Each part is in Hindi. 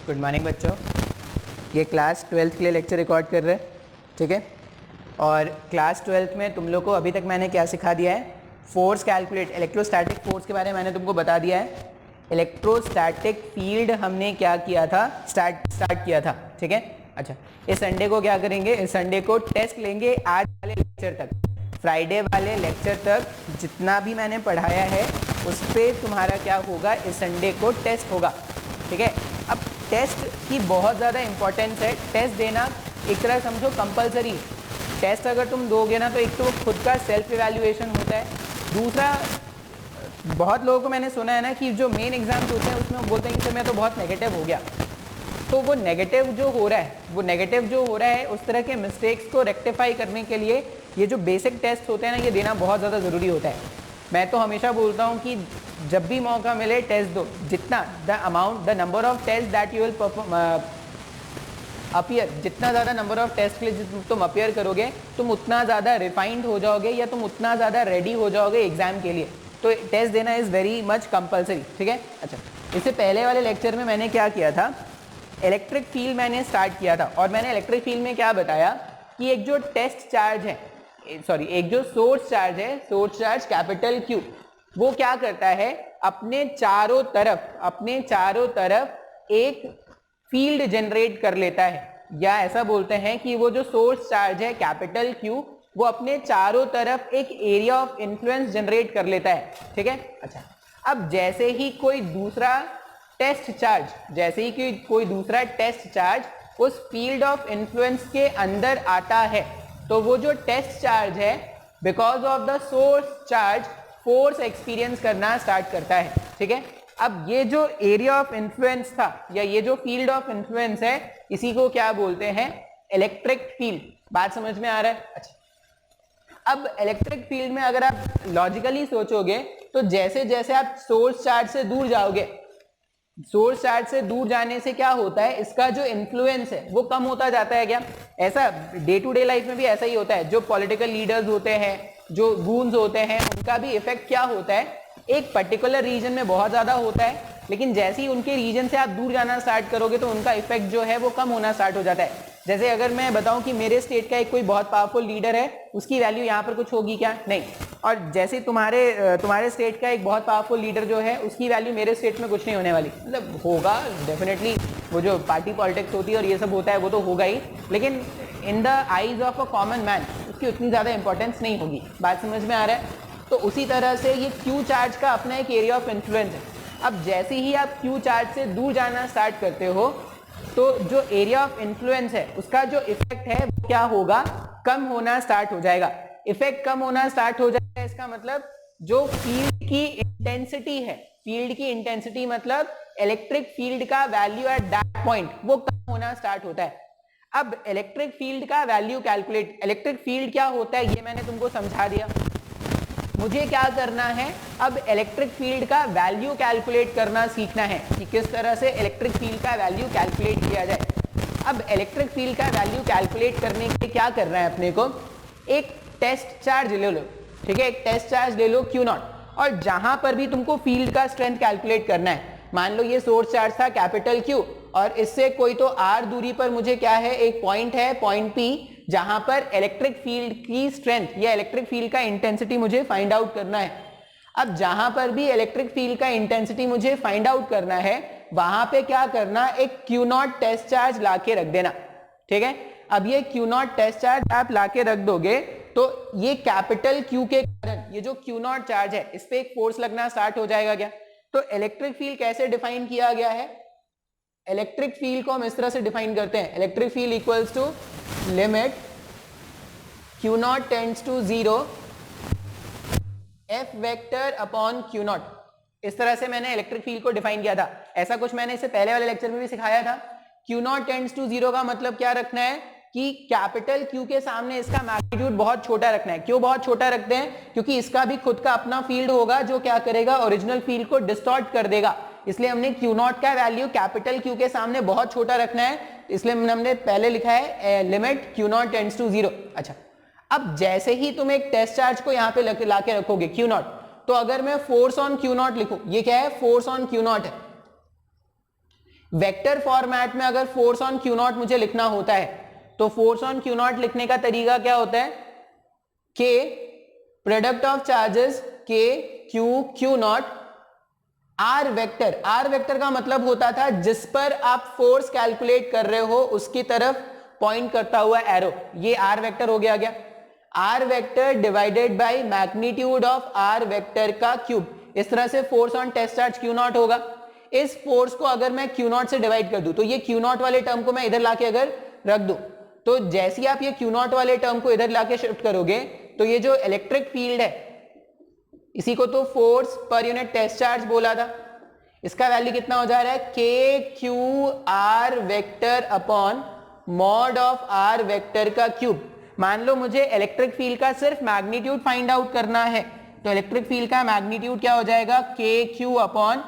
गुड मॉर्निंग बच्चों। ये क्लास 12th के लिए लेक्चर रिकॉर्ड कर रहे हैं, ठीक है। और क्लास 12th में तुम लोग को अभी तक मैंने क्या सिखा दिया है, फोर्स कैलकुलेट, इलेक्ट्रोस्टैटिक फोर्स के बारे में मैंने तुमको बता दिया है। इलेक्ट्रोस्टैटिक फील्ड हमने क्या किया था, स्टार्ट किया था, ठीक है। अच्छा, इस संडे को क्या करेंगे, इस संडे को टेस्ट लेंगे आज वाले लेक्चर तक, फ्राइडे वाले लेक्चर तक जितना भी मैंने पढ़ाया है उस पर तुम्हारा क्या होगा, इस संडे को टेस्ट होगा, ठीक है। अब टेस्ट की बहुत ज़्यादा इंपॉर्टेंस है, टेस्ट देना एक तरह समझो कंपलसरी। टेस्ट अगर तुम दोगे ना तो एक तो खुद का सेल्फ इवैल्यूएशन होता है, दूसरा बहुत लोगों को मैंने सुना है ना कि जो मेन एग्जाम्स होते हैं उसमें बोलते हैं कि सर मैं तो बहुत नेगेटिव हो गया। तो वो नेगेटिव जो हो रहा है उस तरह के मिस्टेक्स को रेक्टिफाई करने के लिए ये जो बेसिक टेस्ट होते हैं ना, ये देना बहुत ज़्यादा ज़रूरी होता है। मैं तो हमेशा बोलता हूँ कि जब भी मौका मिले टेस्ट दो, जितना the number of test that you will appear, जितना ज़्यादा नंबर ऑफ टेस्ट के लिए तुम अपीयर करोगे तुम उतना ज़्यादा रिफाइंड हो जाओगे या तुम उतना ज़्यादा रेडी हो जाओगे एग्जाम के लिए। तो टेस्ट देना इज़ वेरी मच कंपलसरी, ठीक है। अच्छा, इससे पहले वाले लेक्चर में मैंने क्या किया था, इलेक्ट्रिक फील्ड मैंने स्टार्ट किया था और मैंने इलेक्ट्रिक फील्ड में क्या बताया कि एक जो टेस्ट चार्ज है, सॉरी एक जो सोर्स चार्ज है, सोर्स चार्ज कैपिटल क्यू, वो क्या करता है, अपने चारों तरफ एक फील्ड जनरेट कर लेता है, या ऐसा बोलते हैं कि वो जो सोर्स चार्ज है कैपिटल क्यू वो अपने चारों तरफ एक एरिया ऑफ इन्फ्लुएंस जनरेट कर लेता है, ठीक है। अच्छा, अब जैसे ही कोई दूसरा टेस्ट चार्ज उस फील्ड ऑफ इन्फ्लुएंस के अंदर आता है तो वो जो टेस्ट चार्ज है because of the source charge force experience करना स्टार्ट करता है, ठीक है। अब ये जो एरिया ऑफ इन्फ्लुएंस था या ये जो फील्ड ऑफ इन्फ्लुएंस है, इसी को क्या बोलते हैं, इलेक्ट्रिक फील्ड। बात समझ में आ रहा है? अच्छा, अब इलेक्ट्रिक फील्ड में अगर आप लॉजिकली सोचोगे तो जैसे जैसे आप सोर्स चार्ज से दूर जाओगे, सोर्स चार्ज से दूर जाने से क्या होता है, इसका जो इन्फ्लुएंस है वो कम होता जाता है क्या? ऐसा डे टू डे लाइफ में भी ऐसा ही होता है। जो पॉलिटिकल लीडर्स होते हैं, जो गूंज होते हैं, उनका भी इफेक्ट क्या होता है, एक पर्टिकुलर रीजन में बहुत ज्यादा होता है, लेकिन जैसे ही उनके रीजन से आप दूर जाना स्टार्ट करोगे तो उनका इफेक्ट जो है वो कम होना स्टार्ट हो जाता है। जैसे अगर मैं बताऊं कि मेरे स्टेट का एक कोई बहुत पावरफुल लीडर है, उसकी वैल्यू यहाँ पर कुछ होगी क्या? नहीं। और जैसे तुम्हारे स्टेट का एक बहुत पावरफुल लीडर जो है उसकी वैल्यू मेरे स्टेट में कुछ नहीं होने वाली, मतलब होगा डेफिनेटली, वो जो पार्टी पॉलिटिक्स होती है और ये सब होता है वो तो होगा ही, लेकिन in the eyes of a common man उसकी उतनी ज़्यादा इंपॉर्टेंस नहीं होगी। बात समझ में आ रहा है? तो उसी तरह से ये क्यू चार्ज का अपना एक एरिया ऑफ इन्फ्लुएंस है। अब जैसे ही आप क्यू चार्ज से दूर जाना स्टार्ट करते हो तो जो एरिया ऑफ इन्फ्लुएंस है उसका जो इफेक्ट है वो क्या होगा, कम होना स्टार्ट हो जाएगा। इफेक्ट कम होना स्टार्ट हो जाएगा, इसका मतलब जो फील्ड की इंटेंसिटी है, फील्ड की इंटेंसिटी मतलब इलेक्ट्रिक फील्ड का वैल्यू एट दैट पॉइंट वो कम होना स्टार्ट होता है। अब इलेक्ट्रिक फील्ड का वैल्यू कैलकुलेट, इलेक्ट्रिक फील्ड क्या होता है ये मैंने तुमको समझा दिया। मुझे क्या करना है, अब इलेक्ट्रिक फील्ड का वैल्यू कैलकुलेट करना सीखना है कि किस तरह से इलेक्ट्रिक फील्ड का वैल्यू कैलकुलेट किया जाए। अब इलेक्ट्रिक फील्ड का वैल्यू कैलकुलेट करने के लिए क्या करना है अपने को, एक टेस्ट चार्ज ले लो, ठीक है, एक टेस्ट चार्ज ले लो Q0, और जहां पर भी तुमको फील्ड का स्ट्रेंथ कैलकुलेट करना है, मान लो ये सोर्स चार्ज था कैपिटल Q और इससे कोई तो R दूरी पर मुझे क्या है, एक पॉइंट है, पॉइंट P, जहां पर इलेक्ट्रिक फील्ड की स्ट्रेंथ या इलेक्ट्रिक फील्ड का इंटेंसिटी मुझे फाइंड आउट करना है। अब जहां पर भी इलेक्ट्रिक फील्ड का इंटेंसिटी मुझे फाइंड आउट करना है वहां पे क्या करना, एक Q0 टेस्ट चार्ज लाके रख देना, ठीक है। अब ये Q0 टेस्ट चार्ज आप लाके रख दोगे तो ये कैपिटल Q के कारण ये जो Q0 चार्ज है इस पे एक फोर्स लगना स्टार्ट हो जाएगा क्या? तो इलेक्ट्रिक फील्ड कैसे डिफाइन किया गया है, इलेक्ट्रिक फील्ड को हम इस तरह से डिफाइन करते हैं, electric field equals to limit Q0 tends to 0 F vector upon Q0। इस तरह से मैंने इलेक्ट्रिक फील्ड को डिफाइन किया था। ऐसा कुछ मैंने इससे पहले वाले लेक्चर में भी सिखाया था। Q0 टेंड्स टू 0 का मतलब क्या रखना है कि कैपिटल Q के सामने इसका मैग्नीट्यूड बहुत छोटा रखना है। क्यों बहुत छोटा रखते हैं? क्योंकि इसका भी खुद का अपना फील्ड होगा जो क्या करेगा, ओरिजिनल फील्ड को डिस्टॉर्ट कर देगा, इसलिए हमने Q0 का वैल्यू कैपिटल Q के सामने बहुत छोटा रखना है, इसलिए हमने पहले लिखा है लिमिट Q0 टेंड्स टू 0। अच्छा, अब जैसे ही तुम एक टेस्ट चार्ज को यहाँ पे लाके रखोगे Q0, तो अगर मैं फोर्स ऑन Q0 लिखूं, ये क्या है, फोर्स ऑन Q0 है, वेक्टर फॉर्मेट में अगर फोर्स ऑन क्यू नॉट मुझे लिखना होता है तो फोर्स ऑन क्यू नॉट लिखने का तरीका क्या होता है, k product of charges k q q not r vector. R vector का मतलब होता था जिस पर आप फोर्स कैलकुलेट कर रहे हो उसकी तरफ पॉइंट करता हुआ एरो, ये आर वेक्टर हो गया। R vector divided by magnitude of r vector का क्यूब। इस तरह से force on test charge q not होगा। इस फोर्स को अगर मैं क्यू नॉट से डिवाइड कर दूं तो ये क्यू नॉट वाले टर्म को मैं इधर लाके अगर रख दूं तो जैसे ही आप ये क्यू नॉट वाले टर्म को इधर लाके शिफ्ट करोगे तो ये जो इलेक्ट्रिक फील्ड है, इसी को तो force per unit test charge बोला था, इसका वैल्यू कितना हो जा रहा है, k q r vector upon mod of r vector का क्यूब। मान लो मुझे इलेक्ट्रिक फील्ड का सिर्फ मैग्नीट्यूड फाइंड आउट करना है तो इलेक्ट्रिक फील्ड का मैग्नीट्यूड क्या हो जाएगा, k q upon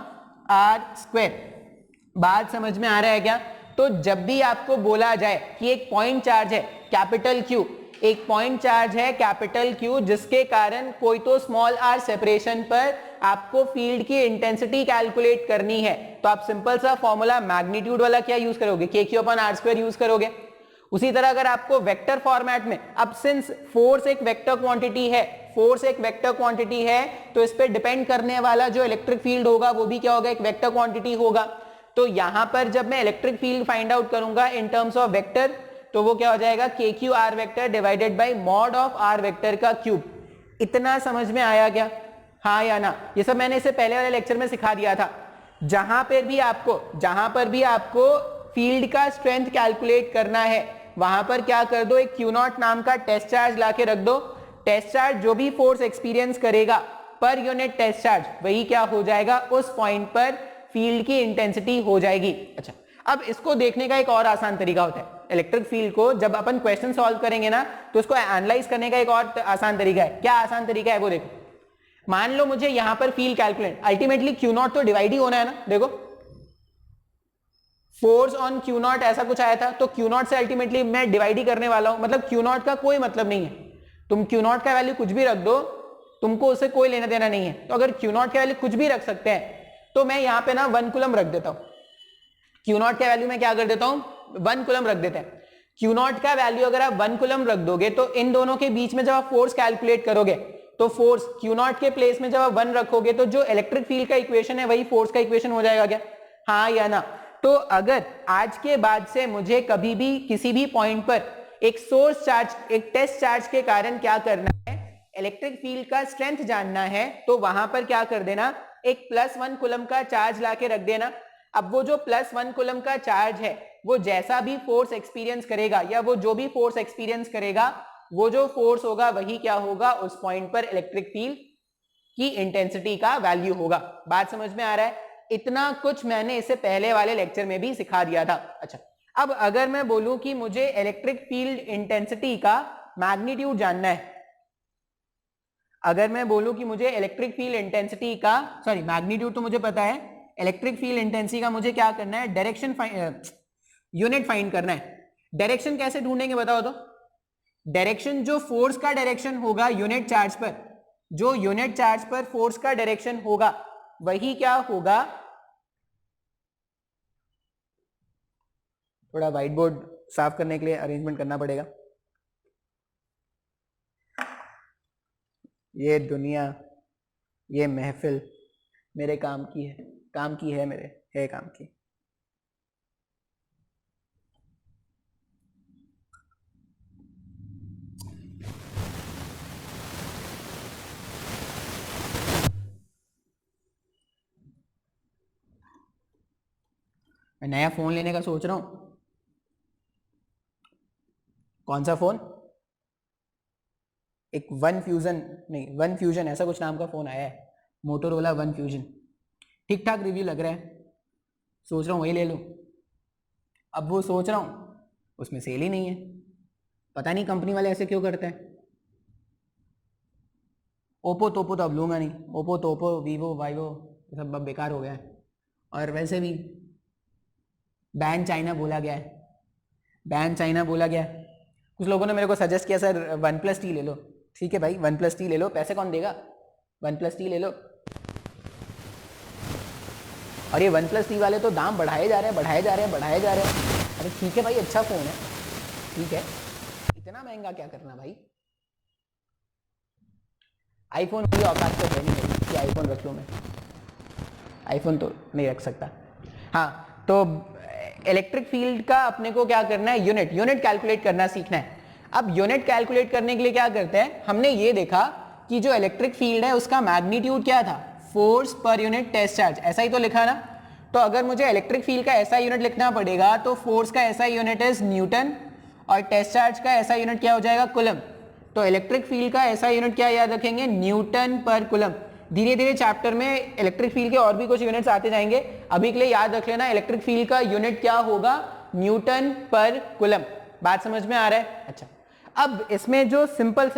r square. बात समझ में आ रहा है क्या? तो जब भी आपको बोला जाए कि एक पॉइंट चार्ज है कैपिटल क्यू, एक पॉइंट चार्ज है कैपिटल क्यू जिसके कारण कोई तो स्मॉल आर सेपरेशन पर आपको फील्ड की इंटेंसिटी कैलकुलेट करनी है, तो आप सिंपल सा फॉर्मूला मैग्नीट्यूड वाला क्या यूज करोगे, k q upon r square use करोगे। उसी तरह अगर आपको वेक्टर फॉर्मेट में, अब सिंस फोर्स एक वेक्टर क्वांटिटी है, फोर्स एक वेक्टर क्वांटिटी है तो इस पे डिपेंड करने वाला जो इलेक्ट्रिक फील्ड होगा वो भी क्या होगा, एक वेक्टर क्वांटिटी होगा। तो यहां पर जब मैं इलेक्ट्रिक फील्ड फाइंड आउट करूंगा इन टर्म्स ऑफ वेक्टर तो वो क्या हो जाएगा, k q r vector divided by mod of r vector का क्यूब। इतना समझ में आया क्या, हाँ या ना? ये सब मैंने इससे पहले वाले लेक्चर में सिखा दिया था। जहां पर भी आपको फील्ड का स्ट्रेंथ कैलकुलेट करना है वहां पर क्या कर दो, एक क्यू नॉट नाम का टेस्ट चार्ज लाके रख दो। टेस्ट चार्ज जो भी फोर्स एक्सपीरियंस करेगा पर यूनिट टेस्ट चार्ज वही क्या हो जाएगा, उस पॉइंट पर फील्ड की इंटेंसिटी हो जाएगी। अच्छा, अब इसको देखने का एक और आसान तरीका होता है। इलेक्ट्रिक फील्ड को जब अपन क्वेश्चन सॉल्व करेंगे ना तो उसको एनालाइज करने का एक और आसान तरीका है। क्या आसान तरीका है वो देखो। मान लो मुझे यहां पर field calculate, ultimately Q not तो डिवाइड ही होना है ना। देखो फोर्स ऑन क्यू नॉट ऐसा कुछ आया था तो क्यू नॉट से अल्टीमेटली मैं डिवाइड ही करने वाला हूं, मतलब क्यू नॉट का कोई मतलब नहीं है। तुम क्यू नॉट का वैल्यू कुछ भी रख दो, तुमको उससे कोई लेना देना नहीं है। तो अगर क्यू नॉट का वैल्यू कुछ भी रख सकते हैं तो मैं यहां पे ना 1 कूलम रख देता हूं। क्यू नॉट का वैल्यू मैं क्या कर देता हूं, 1 कूलम रख देते हैं। क्यू नॉट का वैल्यू अगर आप 1 कूलम रख दोगे तो इन दोनों के बीच में जब आप फोर्स कैलकुलेट करोगे तो फोर्स क्यू नॉट के प्लेस में जब आप 1 रखोगे तो जो इलेक्ट्रिक फील्ड का इक्वेशन है वही फोर्स का इक्वेशन हो जाएगा क्या, हाँ या ना? तो अगर आज के बाद से मुझे कभी भी किसी भी पॉइंट पर एक सोर्स चार्ज, एक टेस्ट चार्ज के कारण क्या करना है, इलेक्ट्रिक फील्ड का स्ट्रेंथ जानना है, तो वहां पर क्या कर देना, एक +1 कूलम का चार्ज लाके रख देना। अब वो जो +1 कूलम का चार्ज है वो जैसा भी फोर्स एक्सपीरियंस करेगा या वो जो भी फोर्स एक्सपीरियंस करेगा वो जो फोर्स होगा वही क्या होगा, उस पॉइंट पर इलेक्ट्रिक फील्ड की इंटेंसिटी का वैल्यू होगा। बात समझ में आ रहा है? इतना कुछ मैंने इससे पहले वाले लेक्चर में भी सिखा दिया था। अच्छा, अब अगर मैं बोलूं कि मुझे इलेक्ट्रिक फील्ड इंटेंसिटी का मैग्नीट्यूड जानना है, अगर मैं बोलूं कि मुझे इलेक्ट्रिक फील्ड इंटेंसिटी का, सॉरी मैग्नीट्यूड तो मुझे पता है, इलेक्ट्रिक फील्ड इंटेंसिटी का मुझे क्या करना है, डायरेक्शन यूनिट फाइंड करना है। डायरेक्शन कैसे ढूंढेंगे बताओ तो? डायरेक्शन जो फोर्स का डायरेक्शन होगा यूनिट चार्ज पर, जो यूनिट चार्ज पर फोर्स का डायरेक्शन होगा वही क्या होगा, थोड़ा व्हाइट बोर्ड साफ करने के लिए अरेंजमेंट करना पड़ेगा। ये दुनिया, ये महफिल मेरे काम की है, काम की है, मेरे है काम की। मैं नया फोन लेने का सोच रहा हूं। कौन सा फोन? एक वन फ्यूजन ऐसा कुछ नाम का फोन आया है, मोटोरोला वन फ्यूजन। ठीक ठाक रिव्यू लग रहा है, सोच रहा हूँ वही ले लूँ। अब वो सोच रहा हूँ उसमें सेल ही नहीं है, पता नहीं कंपनी वाले ऐसे क्यों करते हैं। ओप्पो तोप्पो तो अब लूँगा नहीं, ओप्पो तोप्पो वीवो वाइवो ये सब अब बेकार हो गया है। और वैसे भी बैन चाइना बोला गया है, बैन चाइना बोला गया है। कुछ लोगों ने मेरे को सजेस्ट किया सर OnePlus T ले लो। ठीक है भाई, OnePlus T ले लो, पैसे कौन देगा, OnePlus T ले लो। और ये OnePlus 3 वाले तो दाम बढ़ाए जा रहे हैं। अरे ठीक है भाई, अच्छा फ़ोन है, ठीक है, इतना महंगा क्या करना भाई। आईफोन की औकात तो है नहीं कि आईफोन रख लूँ मैं, आईफोन तो नहीं रख सकता। हाँ, तो इलेक्ट्रिक फील्ड का अपने को क्या करना है, यूनिट कैलकुलेट करना सीखना है। अब यूनिट कैलकुलेट करने के लिए क्या करते हैं, हमने ये देखा कि जो इलेक्ट्रिक फील्ड है उसका मैग्नीट्यूड क्या था, force per unit test charge, ऐसा ही तो लिखा ना। तो अगर मुझे इलेक्ट्रिक फील्ड का ऐसा यूनिट लिखना पड़ेगा तो फोर्स का ऐसा यूनिट इज न्यूटन और टेस्ट चार्ज का ऐसा यूनिट क्या हो जाएगा, कूलम। तो इलेक्ट्रिक फील्ड का ऐसा यूनिट क्या याद रखेंगे, न्यूटन पर कूलम। धीरे धीरे चैप्टर में इलेक्ट्रिक फील्ड के और भी कुछ यूनिट्स आते जाएंगे, अभी के लिए याद रख लेना इलेक्ट्रिक फील्ड का यूनिट क्या होगा, न्यूटन पर कूलम। बात समझ में आ रहा है? अच्छा, अब इसमें जो सिंपल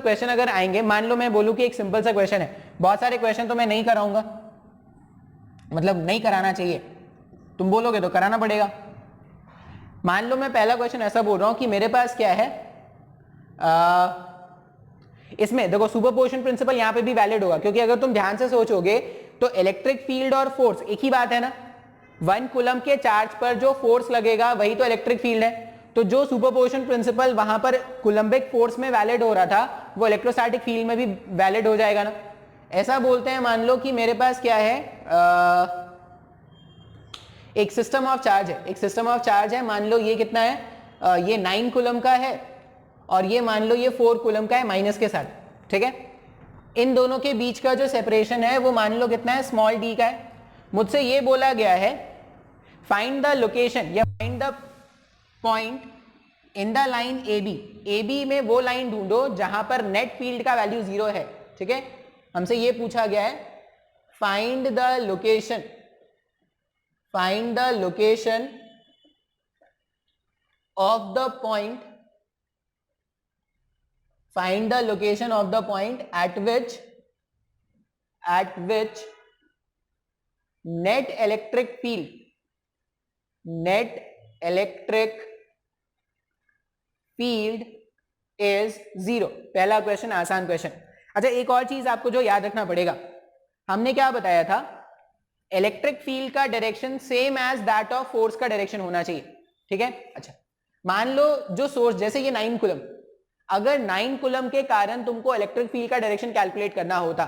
क्वेश्चन अगर आएंगे, मान लो मैं बोलूं कि एक सिंपल सा क्वेश्चन है, बहुत सारे क्वेश्चन तो मैं नहीं कराऊंगा, मतलब नहीं कराना चाहिए, तुम बोलोगे तो कराना पड़ेगा। मान लो मैं पहला क्वेश्चन ऐसा बोल रहा हूं कि मेरे पास क्या है, इसमें देखो सुपरपोजिशन प्रिंसिपल यहां पे भी वैलिड होगा, क्योंकि अगर तुम ध्यान से सोचोगे तो इलेक्ट्रिक फील्ड और फोर्स एक ही बात है ना। 1 कूलम के चार्ज पर जो फोर्स लगेगा वही तो इलेक्ट्रिक फील्ड है। तो जो सुपरपोजिशन प्रिंसिपल वहां पर कूलम्बिक फोर्स में वैलिड हो रहा था वो इलेक्ट्रोस्टैटिक फील्ड में भी वैलिड हो जाएगा ना। ऐसा बोलते हैं, मान लो कि मेरे पास क्या है, एक सिस्टम ऑफ चार्ज है, मान लो ये कितना है, ये 9 कूलम का है और ये मान लो ये 4 कूलम का है माइनस के साथ, ठीक है। इन दोनों के बीच का जो सेपरेशन है वो मान लो कितना है, स्मॉल d का है। मुझसे ये बोला गया है फाइंड द लोकेशन या find the point in the line AB में वो लाइन ढूंढो जहां पर नेट फील्ड का वैल्यू 0 है, ठीक है। हमसे ये पूछा गया है find the location of the point at which net electric field is 0। पहला क्वेश्चन आसान क्वेश्चन। अच्छा, एक और चीज आपको जो याद रखना पड़ेगा, हमने क्या बताया था, इलेक्ट्रिक फील्ड का direction same as that of force का डायरेक्शन होना चाहिए, ठीक है। अच्छा, मान लो जो सोर्स, जैसे ये 9 कूलम, अगर 9 कूलम के कारण तुमको इलेक्ट्रिक फील्ड का डायरेक्शन कैलकुलेट करना होता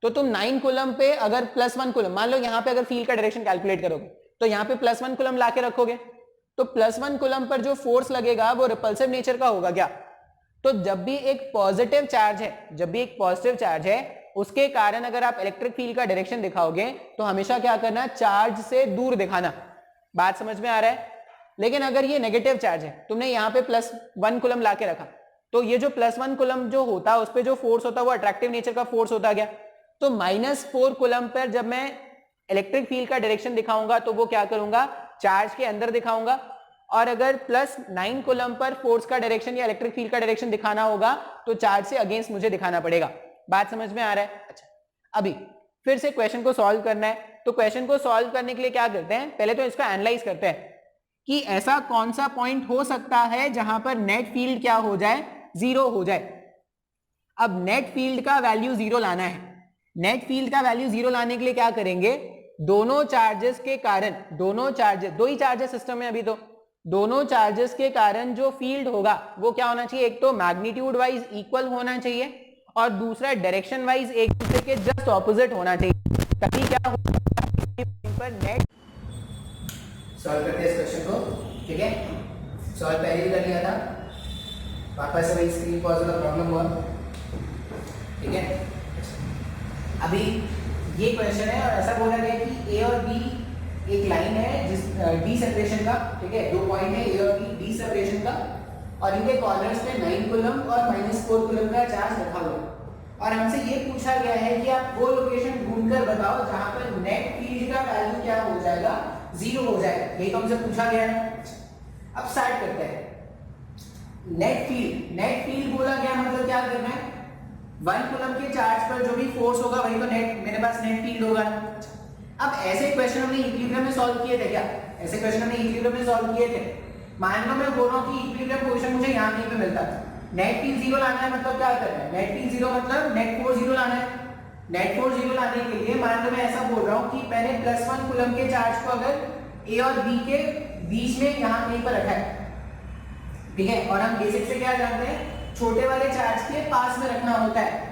तो तुम 9 कूलम पे अगर +1 कूलम, मान लो यहां पे अगर फील्ड का डायरेक्शन कैलकुलेट करोगे तो यहां पे +1 कूलम लाके रखोगे, तो +1 कूलम पर जो फोर्स लगेगा वो रिपल्सिव नेचर का होगा क्या। तो जब भी एक पॉजिटिव चार्ज है उसके कारण अगर आप इलेक्ट्रिक फील्ड का डायरेक्शन दिखाओगे तो हमेशा क्या करना, चार्ज से दूर दिखाना। बात समझ में आ रहा है? लेकिन अगर ये नेगेटिव चार्ज है, तुमने यहाँ पे +1 कूलम लाके रखा, तो ये जो +1 कूलम जो होता उस पे जो फोर्स होता वो अट्रैक्टिव नेचर का फोर्स होता गया। तो -4 कूलम पर जब मैं इलेक्ट्रिक फील्ड का डायरेक्शन दिखाऊंगा तो वो क्या करूंगा, चार्ज के अंदर दिखाऊंगा। और अगर +9 कूलम पर फोर्स का डायरेक्शन या इलेक्ट्रिक फील्ड का डायरेक्शन दिखाना होगा तो चार्ज से अगेंस्ट मुझे दिखाना पड़ेगा। बात समझ में आ रहा है? अच्छा, अभी फिर से क्वेश्चन को सॉल्व करना है। तो क्वेश्चन को सॉल्व करने के लिए क्या करते हैं, पहले तो इसका एनालाइज करते हैं कि ऐसा कौन सा पॉइंट हो सकता है जहां पर नेट फील्ड क्या हो जाए, 0 हो जाए। अब नेट फील्ड का वैल्यू 0 लाना है। नेट फील्ड का वैल्यू 0 लाने के लिए क्या करेंगे, दोनों चार्जेस के कारण, दो ही चार्जेस सिस्टम में अभी, तो दोनों चार्जेस के कारण जो फील्ड होगा वो क्या होना चाहिए, एक तो मैग्नीट्यूड वाइज इक्वल होना चाहिए और दूसरा डायरेक्शन वाइज एक दूसरे के जस्ट ऑपोजिट होना चाहिए, तभी क्या होगा पर नेट। सॉल्व करते हैं इस क्वेश्चन को, ठीक है। सॉल्व पहले भी कर लिया था, वापस से वही स्क्रीन पॉज वाला प्रॉब्लम हुआ, ठीक है। अभी ये क्वेश्चन है और ऐसा बोला गया कि ए और बी एक लाइन है जिस डी सेपरेशन का, ठीक है, 2 पॉइंट है ए और बी डी सेपरेशन का, और इनके कॉर्नर्स पे 9 कूलम और -4 कूलम का चार्ज रखा हुआ है। और हमसे ये पूछा गया है कि आप वो लोकेशन ढूंढकर बताओ जहां पर नेट फील्ड का वैल्यू क्या हो जाएगा, 0 हो जाएगा। यही तो हमसे पूछा गया है। अब स्टार्ट करते हैं। नेट फील्ड बोला गया, मतलब क्या करना है, 1 कूलम के चार्ज पर जो भी फोर्स होगा वही तो नेट, मेरे पास नेट फील्ड होगा। अब ऐसे क्वेश्चन हमने इक्विलिब्रियम में सॉल्व किए थे क्या, ऐसे क्वेश्चन हमने इक्विलिब्रियम में सॉल्व किए थे। मान लो मैं बोल रहा हूं कि इक्विलिब्रियम पोजीशन मुझे यहां कहीं पे मिलता है, नेट फील्ड 0 लाना है, मतलब क्या करना है, नेट फील्ड 0 मतलब नेट फोर्स 0 लाना है। नेट फोर्स जीरो लाने के लिए मान लो मैं ऐसा बोल रहा हूँ कि मैंने +1 कूलम के चार्ज को अगर ए और बी के बीच में यहाँ कहीं पर रखा है, ठीक है, और हम बेसिक से क्या जानते हैं, छोटे वाले चार्ज के पास में रखना होता है,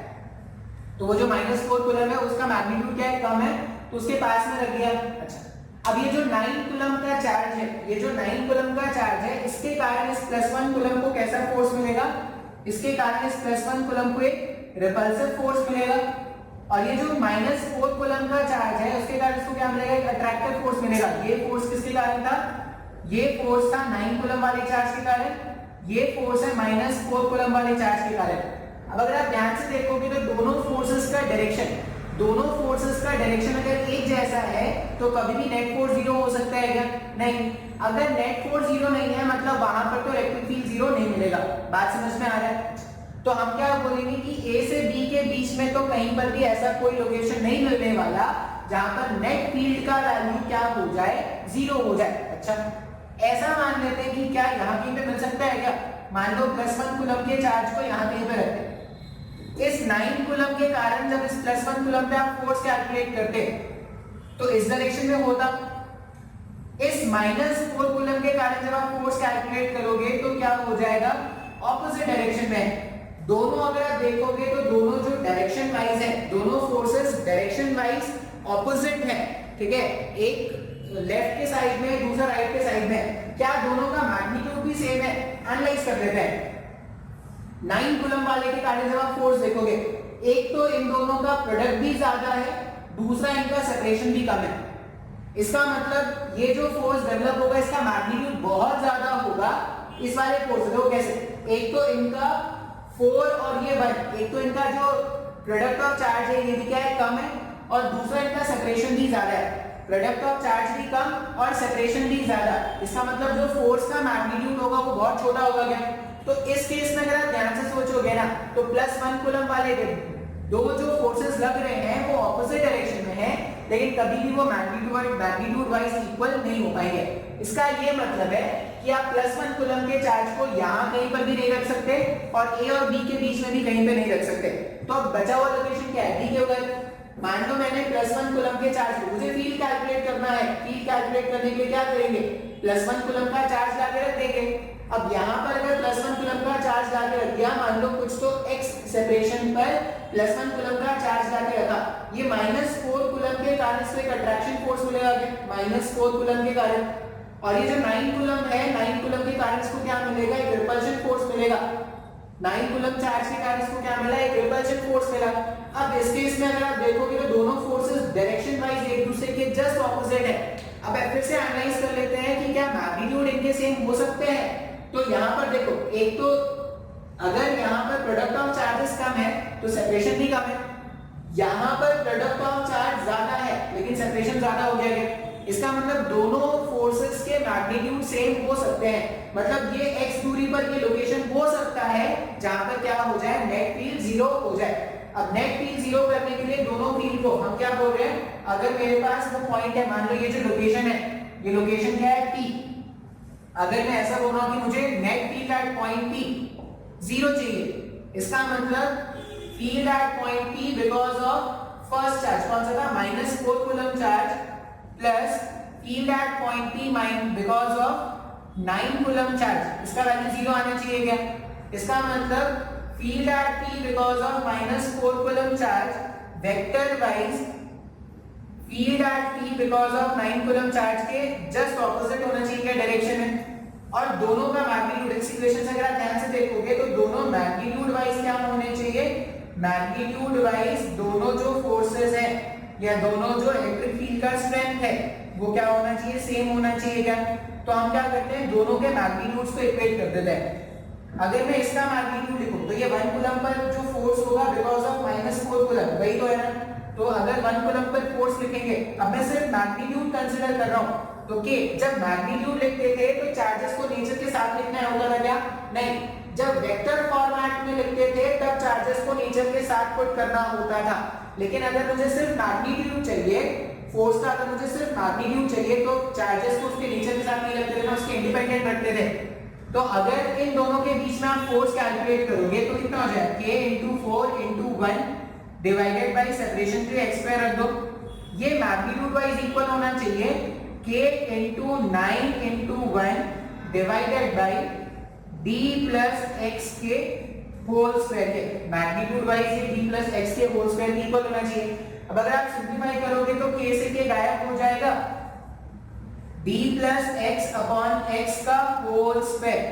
तो वो जो -4 कूलम है उसका मैग्नीट्यूड क्या है, कम है, तो उसके पास में रख दिया। अच्छा, अब ये जो 9 कूलम का चार्ज है, ये जो 9 कूलम का चार्ज है, इसके कारण इस +1 कूलम को कैसा फोर्स मिलेगा, इसके कारण इस +1 कूलम को एक रिपल्सिव फोर्स मिलेगा, और ये जो -4 कूलम का चार्ज है उसके कारण इसको क्या मिलेगा, एक अट्रैक्टिव फोर्स मिलेगा। ये फोर्स किसके कारण था, ये फोर्स था 9 कूलम वाले चार्ज के कारण, ये फोर्स है -4 कूलम वाले चार्ज के कारण। अब अगर आप ध्यान से देखोगे तो दोनों फोर्सेस का डायरेक्शन अगर एक जैसा है तो कभी भी नेट फोर्स जीरो हो सकता है क्या, नहीं। अगर नेट फोर्स जीरो नहीं है मतलब वहां पर तो इलेक्ट्रिक फील्ड जीरो नहीं मिलेगा। बात समझ में आ रहा है? तो हम क्या बोलेंगे कि ए से बी के बीच में तो कहीं पर भी ऐसा कोई लोकेशन नहीं मिलने वाला जहां पर नेट फील्ड का वैल्यू क्या हो जाए, जीरो हो जाए। अच्छा, ऐसा मान लेते हैं कि क्या यहाँ कहीं पे मिल सकता है क्या, मान लो +1 कूलम के चार्ज को यहाँ कहीं पे रखते हैं, इस 9 कूलम के कारण जब इस +1 कूलम पे आप फोर्स कैलकुलेट करते तो इस डायरेक्शन में होता, इस -4 कूलम के कारण जब आप फोर्स कैलकुलेट करोगे तो क्या हो जाएगा, ऑपोजिट डायरेक्शन में। दोनों अगर आप देखोगे तो दोनों जो डायरेक्शन वाइज है, दोनों फोर्सेस डायरेक्शन वाइज ऑपोजिट है, ठीक है, एक लेफ्ट के साइड में दूसरा राइट के साइड में, क्या दोनों का मैग्नीट्यूड भी सेम है, एनालाइज कर लेते हैं। 9 कूलम वाले के कारण जब आप फोर्स देखोगे, एक तो इन दोनों का प्रोडक्ट भी ज्यादा है, दूसरा इनका सेपरेशन भी कम है। इसका मतलब ये जो फोर्स डेवलप होगा इसका मैग्नीट्यूड बहुत ज्यादा होगा इस वाले फोर्स से। कैसे, एक तो इनका 4 और ये 1, एक तो इनका जो प्रोडक्ट ऑफ चार्ज है ये भी क्या है, कम है, और दूसरा इनका सेपरेशन भी ज्यादा है, प्रोडक्ट ऑफ चार्ज भी कम और सेपरेशन भी ज्यादा। इसका मतलब जो फोर्स का मैग्नीट्यूड होगा वो बहुत छोटा होगा क्या। तो इस केस में अगर आप ध्यान से सोचोगे ना तो +1 कूलम वाले दो जो फोर्सेस लग रहे हैं वो ऑपोजिट डायरेक्शन में है, लेकिन कभी भी वो मैग्नीट्यूड वाइज इक्वल नहीं हो पाएंगे। इसका ये मतलब है कि आप +1 कूलम के चार्ज को यहाँ कहीं पर भी नहीं रख सकते और ए और बी के बीच में भी कहीं पे नहीं रख सकते। तो अब बचा हुआ लोकेशन क्या है, बी के उधर। मान लो मैंने +1 कूलम के चार्ज को, मुझे फील्ड कैलकुलेट करना है, फील्ड कैलकुलेट करने के लिए क्या करेंगे, +1 कूलम का चार्ज लाके रख देंगे। अब यहाँ पर अगर +1 कूलम का चार्ज लाके रख दिया, मान लो कुछ तो x सेपरेशन पर +1 कूलम का चार्ज लाके रखा, ये -4 कूलम के कारण इसको एक अट्रैक्शन फोर्स मिलेगा, -4 कूलम के कारण, और ये जो 9 कूलम है, 9 कूलम के कारण इसको क्या मिलेगा, एक रिपल्शन फोर्स मिलेगा। 9 कूलम चार्ज के कारण इसको क्या मिला, एक रिपल्शन फोर्स मिला। अब इस केस में अगर आप देखोगे तो दोनों फोर्सेस डायरेक्शन वाइज एक दूसरे के जस्ट ऑपोजिट है। अब फिर से एनालाइज कर लेते हैं कि क्या मैग्नीट्यूड इनके सेम हो सकते हैं। तो यहाँ पर देखो, एक तो अगर यहाँ पर प्रोडक्ट ऑफ चार्जेस कम है तो सेपरेशन भी कम है, यहाँ पर प्रोडक्ट ऑफ चार्ज ज्यादा है लेकिन सेपरेशन ज्यादा हो जाएगा। इसका मतलब दोनों फोर्सेस के मैग्नीट्यूड सेम हो सकते हैं, मतलब ये x दूरी पर ये लोकेशन हो सकता है जहां पर क्या हो जाए, नेट फील्ड जीरो हो जाए। अब नेट फील्ड जीरो करने के लिए दोनों फील्ड को हम क्या बोल रहे हैं, अगर मेरे पास वो पॉइंट है, मान लो ये जो लोकेशन है, ये लोकेशन क्या है, P। अगर मैं ऐसा बोल रहा हूं कि मुझे net field at point P zero चाहिए, इसका मतलब field at point P because of first charge कौन सा था, -4 coulomb charge, plus field at point P because of 9 coulomb charge, इसका वैल्यू जीरो आना चाहिए क्या। इसका मतलब field at P because of -4 coulomb charge vector wise field at P because of 9 coulomb charge के जस्ट ऑपोजिट होना चाहिए डायरेक्शन में, और दोनों का मैग्नीट्यूड, इस इक्वेशन से अगर आप ध्यान से देखोगे तो दोनों मैग्नीट्यूड वाइज क्या होने चाहिए, मैग्नीट्यूड वाइज दोनों जो फोर्सेस हैं या दोनों जो इलेक्ट्रिक फील्ड का स्ट्रेंथ है वो क्या होना चाहिए, सेम होना चाहिए क्या। तो हम क्या करते हैं, दोनों के मैग्नीट्यूड्स को इक्वेट कर देते हैं। अगर मैं इसका मैग्नीट्यूड लिखूं तो ये 1 कूलम पर जो फोर्स होगा बिकॉज ऑफ -4 कूलम, वही तो है ना। तो अगर 1 कूलम पर फोर्स लिखेंगे, अब मैं सिर्फ मैग्नीट्यूड कंसीडर कर रहा हूं, तो कि जब मैग्नीट्यूड लिखते थे तो चार्जेस को नेचर के साथ लिखना होता था क्या, नहीं। जब वेक्टर फॉर्मेट में लिखते थे तब चार्जेस को नेचर के साथ पुट करना होता था। लेकिन अगर मुझे सिर्फ मैग्नीट्यूड चाहिए फोर्स का, अगर मुझे सिर्फ मैग्नीट्यूड चाहिए तो चार्जेस को उसके नेचर के साथ नहीं रखते थे ना, उसके इंडिपेंडेंट रखते थे। तो अगर इन दोनों के बीच में आप फोर्स कैलकुलेट करोगे तो कितना हो जाएगा, k × 4 × 1 डिवाइडेड बाय सेपरेशन के x स्क्वायर रख दो। ये मैग्नीट्यूड वाइज इक्वल होना चाहिए k into 9 into 1 divided bye d plus x के होल स्क्वायर के। मैग्नीट्यूड वाइज ये d प्लस x के होल स्क्वायर के इक्वल होना चाहिए। अब अगर आप सिंपलीफाई करोगे तो k से k गायब हो जाएगा, d plus x upon x का whole square,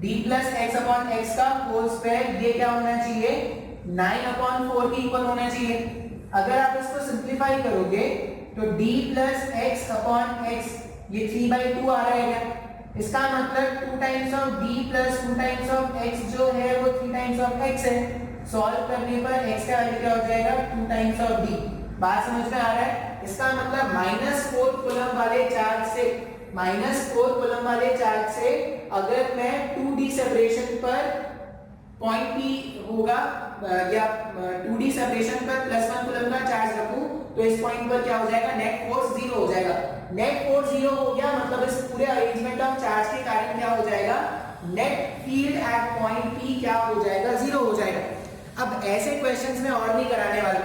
d plus x upon x का होल स्क्वायर ये क्या होना चाहिए 9 अपॉन 4 के इक्वल होना चाहिए। अगर आप इसको सिंपलीफाई करोगे तो d plus x upon x ये 3/2 आ रहा है। इसका मतलब 2 times of d plus 2 times of x जो है वो 3 टाइम्स ऑफ x है। सॉल्व करने पर x का वैल्यू क्या हो जाएगा 2 टाइम्स ऑफ d। बात समझ में आ रहा है? इसका मतलब -4 कूलम वाले चार्ज से, -4 कूलम वाले चार्ज से अगर मैं 2d सेपरेशन पर पॉइंट p होगा या 2d सेपरेशन पर +1 कूलम का चार्ज रखूं तो इस पॉइंट पर क्या हो जाएगा नेट फोर्स 0 हो जाएगा। नेट फोर्स 0 हो गया मतलब इस पूरे अरेंजमेंट ऑफ चार्ज के कारण क्या हो जाएगा net field at point p क्या हो जाएगा 0 हो जाएगा। अब ऐसे क्वेश्चंस में और नहीं कराने वाला।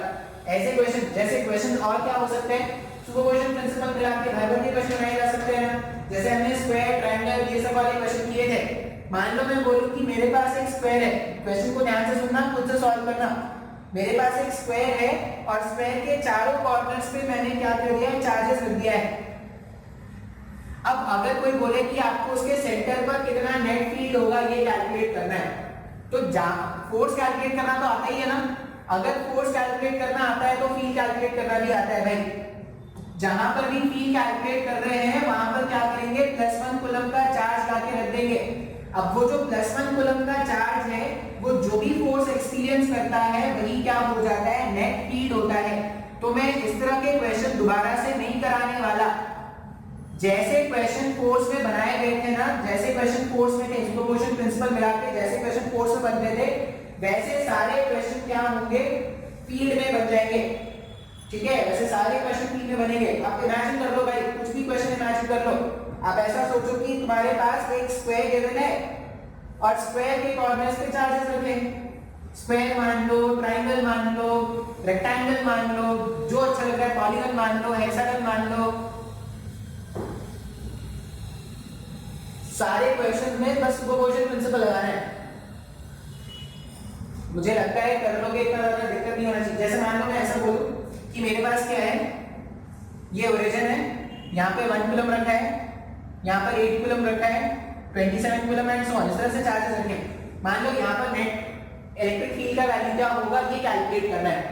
ऐसे क्वेश्चन जैसे क्वेश्चन और क्या हो सकते हैं सुपरपोजिशन प्रिंसिपल मिला के घर भर के क्वेश्चन बनाए जा सकते हैं ना। जैसे हमने स्क्वायर ट्रायंगल ये सब वाले क्वेश्चन किए थे। मान लो मैं बोलूं कि मेरे पास एक स्क्वायर है, क्वेश्चन को ध्यान से सुनना खुद से सॉल्व करना। मेरे पास एक स्क्वायर है और स्क्वायर के चारों कॉर्नर्स पे मैंने क्या कर दिया है चार्जेस रख दिया है। अब अगर कोई बोले कि आपको उसके सेंटर पर कितना नेट फील्ड होगा ये कैलकुलेट करना है तो फोर्स कैलकुलेट करना तो आता ही है ना। अगर फोर्स कैलकुलेट करना आता है तो फील्ड कैलकुलेट करना भी आता है भाई। जहां पर भी फील्ड कैलकुलेट कर रहे हैं वहां पर क्या करेंगे +1 कूलम का चार्ज लाके रख देंगे। अब वो जो +1 कूलम का चार्ज है वो जो भी फोर्स एक्सपीरियंस करता है वही क्या हो जाता है नेट फील्ड होता है। तो मैं इस तरह के क्वेश्चन दोबारा से नहीं कराने वाला। जैसे क्वेश्चन फोर्स में बनाए गए थे ना, जैसे क्वेश्चन फोर्स में थे सुपरपोजिशन प्रिंसिपल मिला के जैसे क्वेश्चन फोर्स में बनते थे वैसे सारे क्वेश्चन क्या होंगे फील्ड में बन जाएंगे। ठीक है, वैसे सारे क्वेश्चन फील्ड में बनेंगे। आप इमेजिन कर लो भाई, कुछ भी क्वेश्चन इमेजिन कर लो। आप ऐसा सोचो कि तुम्हारे पास एक स्क्वायर गिवन है और स्क्वायर के कॉर्नर्स पे चार्जेस रखें। स्क्वायर मान लो, ट्रायंगल मान लो, रेक्टेंगल मान लो, जो अच्छा लग रहा है, पॉलीगन मान लो, हेक्सागन मान लो। सारे क्वेश्चन में बस सुपरपोजिशन प्रिंसिपल लगाना है। मुझे लगता है कर लोगे, इतना ज्यादा दिक्कत नहीं होना चाहिए। जैसे मान लो मैं ऐसा बोलूं कि मेरे पास क्या है, ये ओरिजिन है, यहाँ पे 1 कूलम रखा है, यहाँ पर 8 कूलम रखा है, 27 कूलम एंड सो ऑन। इस तरह से चार्जेस रखें। मान लो यहाँ पर नेट इलेक्ट्रिक फील्ड का वैल्यू क्या होगा ये कैलकुलेट करना है।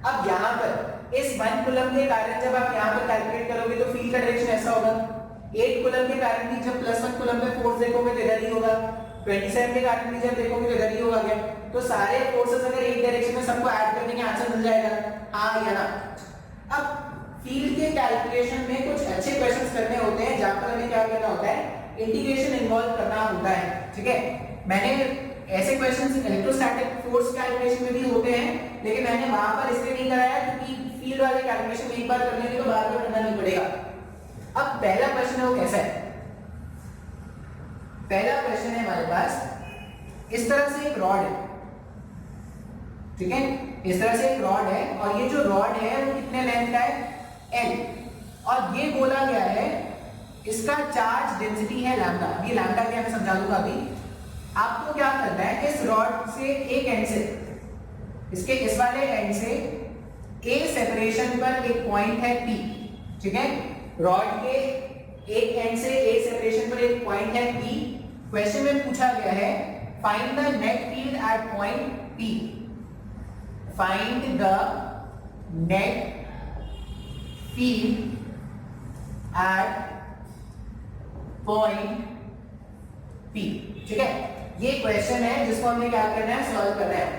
अब यहाँ पर इस 1 कूलम के कारण जब आप यहाँ पर कैलकुलेट करोगे तो फील्ड का डायरेक्शन ऐसा होगा। 8 कूलम के कारण भी जब +1 कूलम पे फोर्स देखोगे तो इधर ही होगा। 27 के कारण भी जब देखोगे तो इधर ही होगा। क्या तो सारे फोर्सेस अगर एक डायरेक्शन में सबको ऐड करने के आंसर मिल जाएगा, हाँ या ना। अब फील्ड के कैलकुलेशन में कुछ अच्छे क्वेश्चंस करने होते हैं जहां पर हमें क्या करना होता है इंटीग्रेशन इन्वॉल्व करना होता है। ठीक है, मैंने ऐसे क्वेश्चंस इलेक्ट्रोस्टैटिक फोर्स कैलकुलेशन में भी होते हैं लेकिन मैंने वहां पर इसलिए नहीं कराया क्योंकि फील्ड वाले कैलकुलेशन एक बार कर लेंगे तो बार बार करना नहीं पड़ेगा। अब पहला क्वेश्चन है वो कैसा है। पहला क्वेश्चन है हमारे पास इस तरह से एक रॉड है। ठीक है, इस तरह से एक रॉड है और ये जो रॉड है वो कितने लेंथ का है L, और ये बोला गया है इसका चार्ज डेंसिटी है लैम्डा। ये लैम्डा क्या मैं समझा दूंगा अभी। आपको क्या करना है इस रॉड से एक एंड से, इसके इस वाले एंड से A सेपरेशन पर एक पॉइंट है P। ठीक है, रॉड के एक एंड से A सेपरेशन पर एक पॉइंट है P। क्वेश्चन में पूछा गया है find the net field at point P। Find the net field at point P। ठीक है, ये क्वेश्चन है जिसको हमें क्या करना है सॉल्व करना है।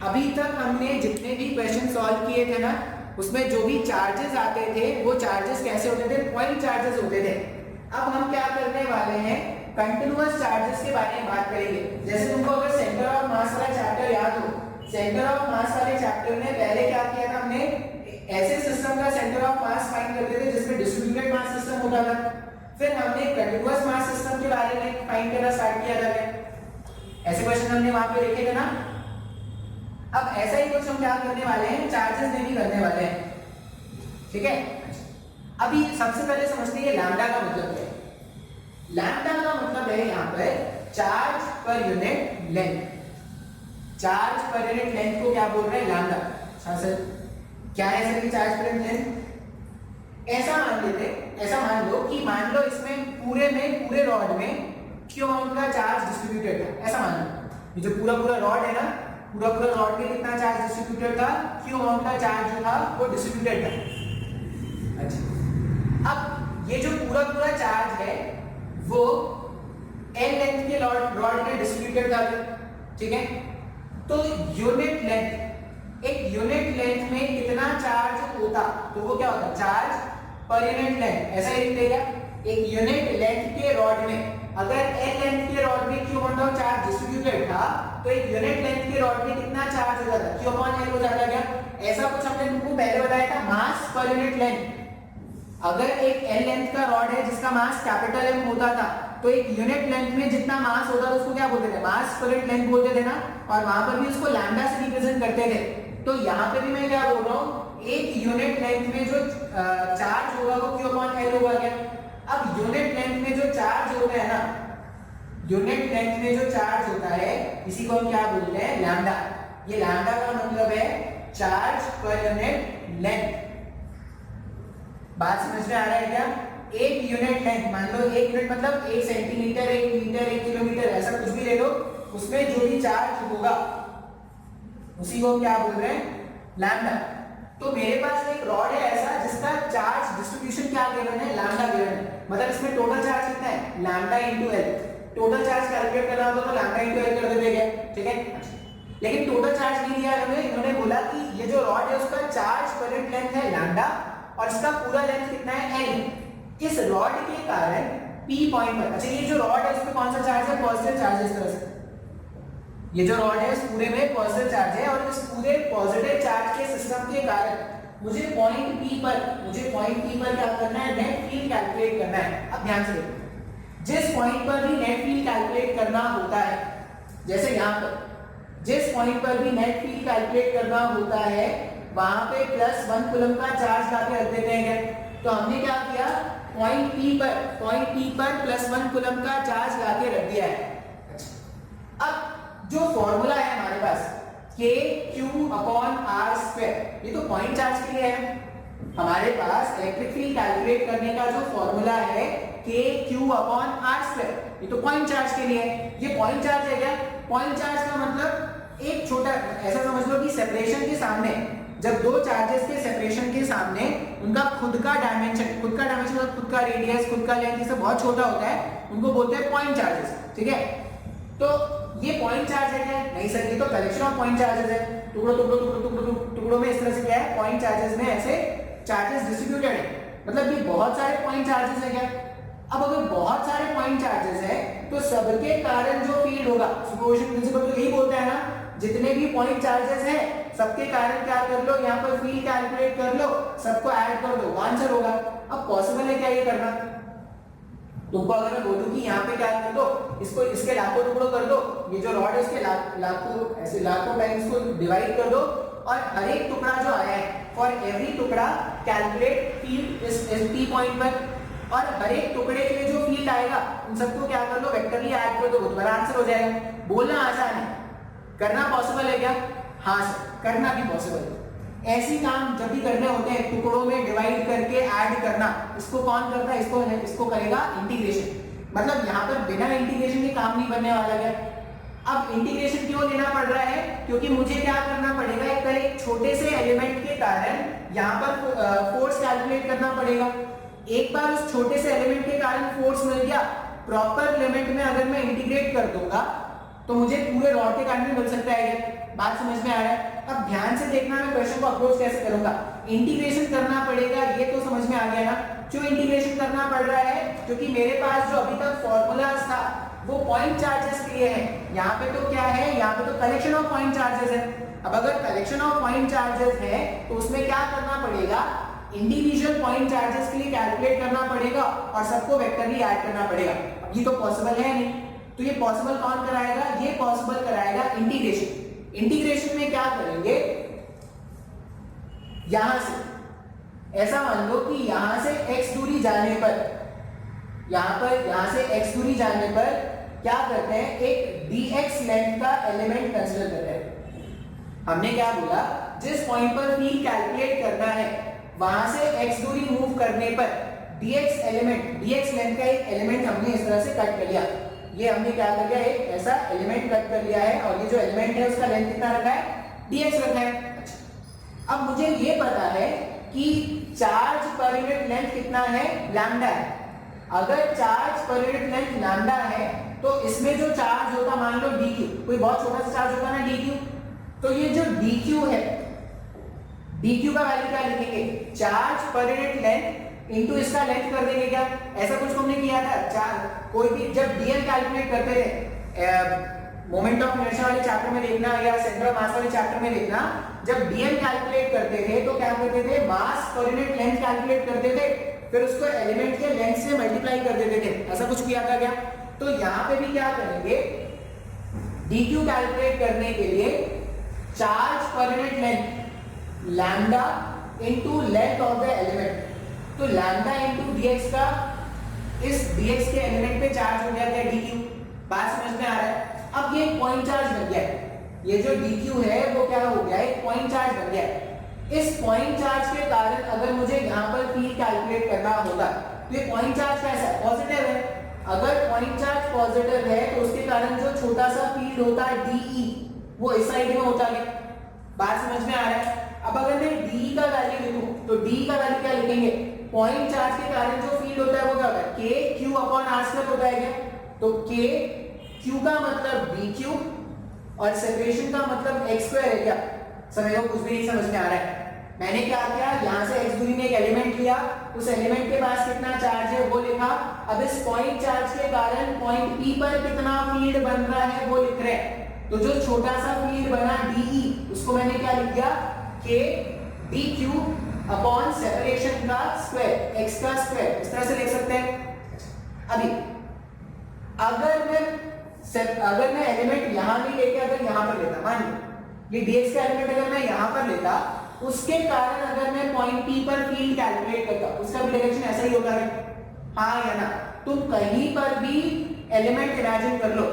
अभी तक हमने जितने भी क्वेश्चन सॉल्व किए थे ना उसमें जो भी चार्जेस आते थे वो चार्जेस कैसे होते थे पॉइंट चार्जेस होते थे। अब हम क्या करने वाले हैं कंटिन्यूअस चार्जेस के बारे में बात करेंगे। जैसे तुमको अगर सेंटर ऑफ मास वाला चैप्टर याद हो, सेंटर ऑफ मास वाले चैप्टर में पहले क्या किया था हमने ऐसे सिस्टम का सेंटर ऑफ मास फाइंड करते थे जिसमें डिस्ट्रीब्यूटेड मास सिस्टम होता था। फिर हमने कंटिन्यूअस मास सिस्टम के बारे में फाइंड करना स्टार्ट किया था। ऐसे क्वेश्चन हमने वहां पे देखे थे ना। अब ऐसा ही कुछ हम क्या करने वाले हैं, चार्जेस में भी करने वाले हैं, ठीक है। अभी सबसे पहले समझते हैं लैम्डा का मतलब क्या है। लैम्डा का मतलब है यहाँ पर charge per unit length. Charge per unit length को क्या बोल रहे हैं, लैम्डा। सर क्या है सर कि चार्ज पर यूनिट लेंथ? ऐसा मान लो कि मान लो इसमें पूरे रॉड में क्यू अमाउंट का चार्ज डिस्ट्रीब्यूटेड है, ऐसा मान लो। ये जो पूरा रॉड है ना, पूरा रॉड में कितना चार्ज डिस्ट्रीब्यूटेड था, क्यू अमाउंट का चार्ज जो था वो डिस्ट्रीब्यूटेड था। अच्छा, अब ये जो पूरा चार्ज है वो एल लेंथ के रॉड में डिस्ट्रीब्यूटेड था, ठीक है। तो यूनिट लेंथ, एक यूनिट लेंथ में कितना चार्ज होता, तो वो क्या होता, चार्ज पर यूनिट लेंथ, ऐसा ही लिख देगा। एक यूनिट लेंथ के रॉड में अगर एल लेंथ के रॉड में Q amount of charge distributed था, तो एक यूनिट लेंथ के रॉड में कितना चार्ज हो जाता, क्यू अपॉन एल हो जाता क्या। ऐसा कुछ हमने तुमको पहले बताया था, मास पर यूनिट लेंथ। अगर एक एल लेंथ का रॉड है जिसका मास कैपिटल एम होता था, तो एक यूनिट लेंथ में जितना मास होता था उसको क्या बोलते थे, मास पर यूनिट लेंथ बोलते थे ना, और वहां पर भी उसको लैम्डा से रिप्रेजेंट करते थे। तो यहाँ पे भी मैं क्या बोल रहा हूँ, एक यूनिट लेंथ में जो चार्ज होगा वो क्यू अपॉन एल होगा क्या। अब यूनिट लेंथ में जो चार्ज होता है ना, यूनिट लेंथ में जो चार्ज होता है इसी को हम क्या बोलते हैं, लैम्डा। ये लैम्डा का मतलब है चार्ज पर यूनिट लेंथ। बात समझ में आ रहा है क्या। एक यूनिट लेंथ, मान लो एक यूनिट मतलब 1 सेंटीमीटर, 1 मीटर, 1 किलोमीटर, ऐसा कुछ भी ले लो, उसमें जो भी चार्ज होगा उसी को क्या बोल रहे हैं, लैम्डा। तो मेरे पास एक रॉड है ऐसा जिसका चार्ज डिस्ट्रीब्यूशन क्या गिवन है, लैम्डा गिवन है। मतलब इसमें टोटल चार्ज कितना है, lambda into L. Total charge calculate करना होगा तो लैम्डा इनटू एल कर देंगे, ठीक है। लेकिन टोटल चार्ज नहीं दिया इन्होंने बोला कि ये जो रॉड है उसका चार्ज पर यूनिट लेंथ है लैम्डा और इसका पूरा लेंथ कितना है, एल। इस रॉड के कारण पी पॉइंट पर, अच्छा ये जो रॉड है उसमें कौन सा चार्ज है, पॉजिटिव चार्ज। इस तरह से ये जो रॉड है उस पूरे में पॉजिटिव चार्ज है, और इस पूरे पॉजिटिव चार्ज के सिस्टम के कारण मुझे पॉइंट पी पर क्या करना है, नेट फील्ड कैलकुलेट करना है। अब ध्यान से देखो, जिस पॉइंट पर भी नेट फील्ड कैलकुलेट करना होता है, जैसे यहाँ पर जिस पॉइंट पर भी नेट फील्ड कैलकुलेट करना होता है वहां पे +1 कूलम का चार्ज लाके रख देते हैं। तो हमने क्या किया, पॉइंट पी पर +1 कूलम का चार्ज लाके रख दिया है। अब जो फॉर्मूला है हमारे पास KQ/R², ये तो पॉइंट चार्ज के लिए है। हमारे पास इलेक्ट्रिक फील्ड कैलकुलेट करने का जो फॉर्मूला है KQ/R², ये तो पॉइंट चार्ज के लिए है। ये पॉइंट चार्ज है क्या, पॉइंट चार्ज का मतलब एक छोटा, ऐसा समझ लो कि सेपरेशन के सामने, जब दो चार्जेस के सेपरेशन के सामने उनका खुद का डायमेंशन मतलब खुद का रेडियस, खुद का लेंथ, ये सब बहुत छोटा होता है, उनको बोलते हैं पॉइंट चार्जेस, ठीक है। तो ये पॉइंट चार्ज है क्या, नहीं सर ये तो कलेक्शन ऑफ पॉइंट चार्जेस है। टुकड़ों में इस तरह से क्या है, पॉइंट चार्जेस में ऐसे चार्जेस डिस्ट्रीब्यूटेड है, मतलब ये बहुत सारे पॉइंट चार्जेस है क्या। अब अगर बहुत सारे पॉइंट चार्जेस है तो सबके कारण जो फील्ड होगा, सुपरपोजिशन प्रिंसिपल तो यही बोलता है ना, जितने भी पॉइंट चार्जेस है सबके कारण क्या कर लो, यहाँ पर फील्ड कैलकुलेट कर लो, सबको ऐड कर दो, आंसर होगा। अब पॉसिबल है क्या ये करना, तुमको अगर मैं बोलूं कि यहाँ पे क्या कर दो, इसको इसके लाखों टुकड़ों कर दो, ये जो रॉड है उसके लाखों टाइम्स को डिवाइड कर दो, और हर एक टुकड़ा जो आया है, फॉर एवरी टुकड़ा कैलकुलेट फील्ड इस पी पॉइंट पर, और हर एक टुकड़े के लिए जो फील्ड आएगा उन सबको क्या कर लो, वेक्टरली ऐड कर दो, तुम्हारा आंसर हो जाएगा। बोलना आसान है, करना पॉसिबल है क्या, हाँ सर करना भी पॉसिबल है। ऐसी काम जब भी करने होते हैं, टुकड़ों में डिवाइड करके ऐड करना, इसको कौन करता है, इसको करेगा इंटीग्रेशन। मतलब यहाँ पर बिना इंटीग्रेशन के काम नहीं बनने वाला क्या। अब इंटीग्रेशन क्यों लेना पड़ रहा है, क्योंकि मुझे क्या करना पड़ेगा, एक छोटे से एलिमेंट के कारण यहाँ पर फोर्स कैलकुलेट करना पड़ेगा। एक बार उस छोटे से एलिमेंट के कारण फोर्स मिल गया, प्रॉपर लिमिट में अगर मैं इंटीग्रेट कर दूंगा तो मुझे पूरे रॉड के कारण भी मिल सकता है। बात समझ में आ रहा है। अब ध्यान से देखना मैं क्वेश्चन को अप्रोच कैसे करूंगा। इंटीग्रेशन करना पड़ेगा, ये तो समझ में आ गया ना। क्यों इंटीग्रेशन करना पड़ रहा है, क्योंकि मेरे पास जो अभी तक फॉर्मूलाज था वो पॉइंट चार्जेस के लिए है। यहाँ पे तो क्या है, यहाँ पे तो कलेक्शन ऑफ पॉइंट चार्जेस है। अब अगर कलेक्शन ऑफ पॉइंट चार्जेस है तो उसमें क्या करना पड़ेगा, इंडिविजुअल पॉइंट चार्जेस के लिए कैलकुलेट करना पड़ेगा और सबको वेक्टरली ऐड करना पड़ेगा। अब ये तो पॉसिबल है नहीं, तो ये पॉसिबल कौन कराएगा, ये पॉसिबल कराएगा इंटीग्रेशन। इंटीग्रेशन में क्या करेंगे, यहां से ऐसा मान लो कि यहां से x दूरी जाने पर, यहां से x दूरी जाने पर क्या करते हैं, एक dx लेंथ का एलिमेंट कंसीडर करते हैं। हमने क्या बोला, जिस पॉइंट पर फील्ड कैलकुलेट करना है वहां से x दूरी मूव करने पर dx लेंथ का एक एलिमेंट हमने इस तरह से कट कर लिया। ये हमने क्या कर लिया, एक ऐसा एलिमेंट कट कर लिया है और ये जो एलिमेंट है उसका लेंथ कितना रखा है, dx रखा है। अच्छा, अब मुझे ये पता है कि चार्ज पर यूनिट लेंथ कितना है, लैम्डा है। अगर charge per unit length lambda है तो इसमें जो चार्ज होता, मान लो dq, कोई बहुत छोटा सा चार्ज होता ना dq, तो ये जो dq है, dq का वैल्यू क्या लिखेंगे, charge per unit length into इसका लेंथ कर देंगे क्या, ऐसा कुछ हमने किया था। कोई भी जब dl कैलकुलेट करते थे, मोमेंट ऑफ इनर्शिया वाले चैप्टर में देखना या सेंटर ऑफ मास वाले चैप्टर में देखना, जब dl कैलकुलेट करते थे तो क्या करते थे, मास पर यूनिट लेंथ कैलकुलेट करते थे, फिर उसको एलिमेंट के लेंथ से मल्टीप्लाई कर देते थे। ऐसा कुछ किया था क्या, तो यहाँ पे भी क्या करेंगे, dq कैलकुलेट करने के लिए charge per unit length lambda into length of the element, तो लैम्डा इनटू dx का, इस dx के एलिमेंट पे चार्ज हो गया क्या, dq। बात समझ में आ रहा है। अब ये पॉइंट चार्ज बन गया है, ये जो dq है वो क्या हो गया, एक पॉइंट चार्ज बन गया है। इस पॉइंट चार्ज के कारण अगर मुझे यहाँ पर फील्ड कैलकुलेट करना होगा तो ये पॉइंट चार्ज कैसा है, पॉजिटिव है। अगर पॉइंट चार्ज पॉजिटिव है तो उसके कारण जो छोटा सा फील्ड होता है dE, वो इस साइड में होता है। बात समझ में आ रहा है। अब अगर मैं dE का वैल्यू लिखूं तो dE का वैल्यू क्या लिखेंगे, पॉइंट चार्ज के कारण जो फील्ड होता है वो क्या होता है, kq/r² होता है क्या, तो kq का मतलब dq और सेपरेशन का मतलब x² है क्या, समझो कुछ भी नहीं समझ में आ रहा है। मैंने क्या किया, यहाँ से x दूरी में एक एलिमेंट लिया, उस एलिमेंट के पास कितना चार्ज है वो लिखा। अब इस पॉइंट चार्ज के कारण पॉइंट P पर कितना फील्ड बन रहा है वो लिख रहे हैं। तो जो छोटा सा फील्ड बना dE, उसको मैंने क्या लिख दिया, k dq अपॉन सेपरेशन का स्क्वायर, x का स्क्वायर, इस तरह से लिख सकते हैं। अभी अगर मैं एलिमेंट यहां नहीं लेके अगर यहां पर लेता, मान लो ये dx का एलिमेंट अगर मैं यहां पर लेता, उसके कारण अगर मैं पॉइंट P पर फील्ड कैलकुलेट करता, उसका भी डायरेक्शन ऐसा ही होगा, हाँ या ना। तुम कहीं पर भी एलिमेंट इमेजिन कर लो,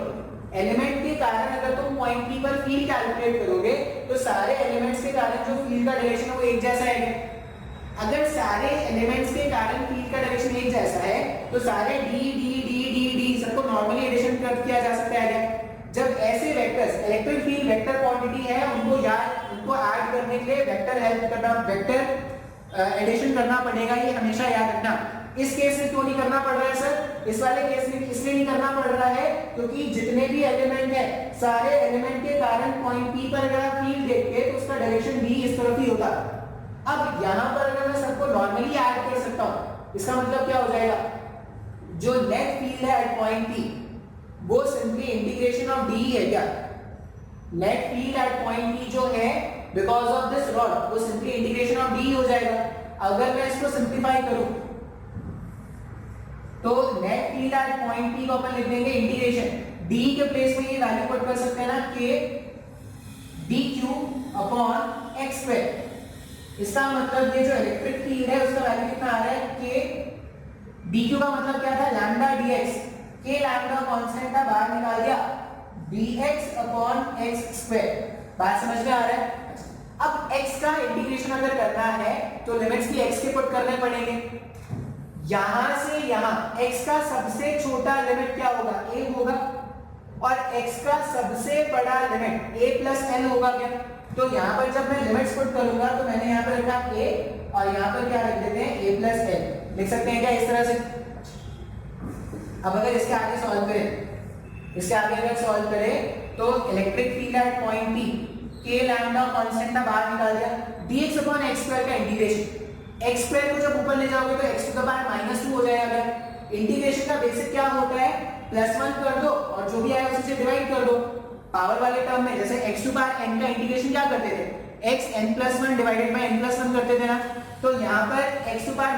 एलिमेंट के कारण अगर तुम पॉइंट P पर फील्ड कैलकुलेट करोगे तो सारे एलिमेंट्स के कारण जो फील्ड का डायरेक्शन है वो एक जैसा है। अगर सारे एलिमेंट्स के कारण फील्ड का डायरेक्शन एक जैसा है तो सारे d सबको नॉर्मली एडिशन किया जा सकता है। जब ऐसे vectors, electric field vector quantity है, उनको ऐड करने के लिए वेक्टर हेल्प करना, वेक्टर एडिशन करना पड़ेगा, ये हमेशा याद रखना। इस केस में क्यों नहीं करना पड़ रहा है सर, इस वाले केस में इसलिए नहीं करना पड़ रहा है क्योंकि जितने भी एलिमेंट है, सारे एलिमेंट के कारण पॉइंट P पर अगर आप फील्ड देखते तो उसका डायरेक्शन भी इस तरफ ही होता। अब यहाँ पर अगर मैं सबको नॉर्मली ऐड कर सकता हूँ, इसका मतलब क्या हो जाएगा, जो नेट फील्ड है एट पॉइंट P वो सिंपली इंटीग्रेशन ऑफ dE है क्या, net field at point P जो है बिकॉज ऑफ दिस रॉड वो सिंपली इंटीग्रेशन ऑफ dE हो जाएगा। अगर मैं इसको सिंप्लीफाई करूं तो net field at point P को अपन लिख देंगे इंटीग्रेशन, dE के प्लेस में ये वैल्यू पुट कर सकते हैं ना, k dq अपॉन x²। इसका मतलब ये जो इलेक्ट्रिक फील्ड है उसका वैल्यू कितना आ रहा है, k dq का मतलब क्या था, lambda dx, k lambda constant था, बाहर निकाल दिया, dx अपॉन x²। बात समझ में आ रहा है। अब x का इंटीग्रेशन अगर करना है तो लिमिट्स भी x के पुट करने पड़ेंगे। यहां से यहां x का सबसे छोटा लिमिट क्या होगा, a होगा, और x का सबसे बड़ा लिमिट a प्लस l होगा क्या। तो यहां पर जब मैं लिमिट्स पुट करूंगा तो मैंने यहां पर लिखा a और यहां पर क्या लिख देते हैं, a प्लस l लिख सकते हैं क्या इस तरह से। अब अगर इसके आगे सॉल्व करें, इसके आगे अगर सॉल्व करें तो electric field at point P, k lambda constant का बाहर निकाल दिया, dx अपॉन x² का इंटीग्रेशन, x² को जब ऊपर ले जाओगे तो x टू द पावर -2 हो जाएगा। इंटीग्रेशन का बेसिक क्या होता है, +1 कर दो और जो भी आए उसी से डिवाइड कर दो। पावर वाले टर्म में जैसे x टू पावर n का इंटीग्रेशन क्या करते थे, x n+1 divided by n+1 करते थे ना। तो यहाँ पर x to power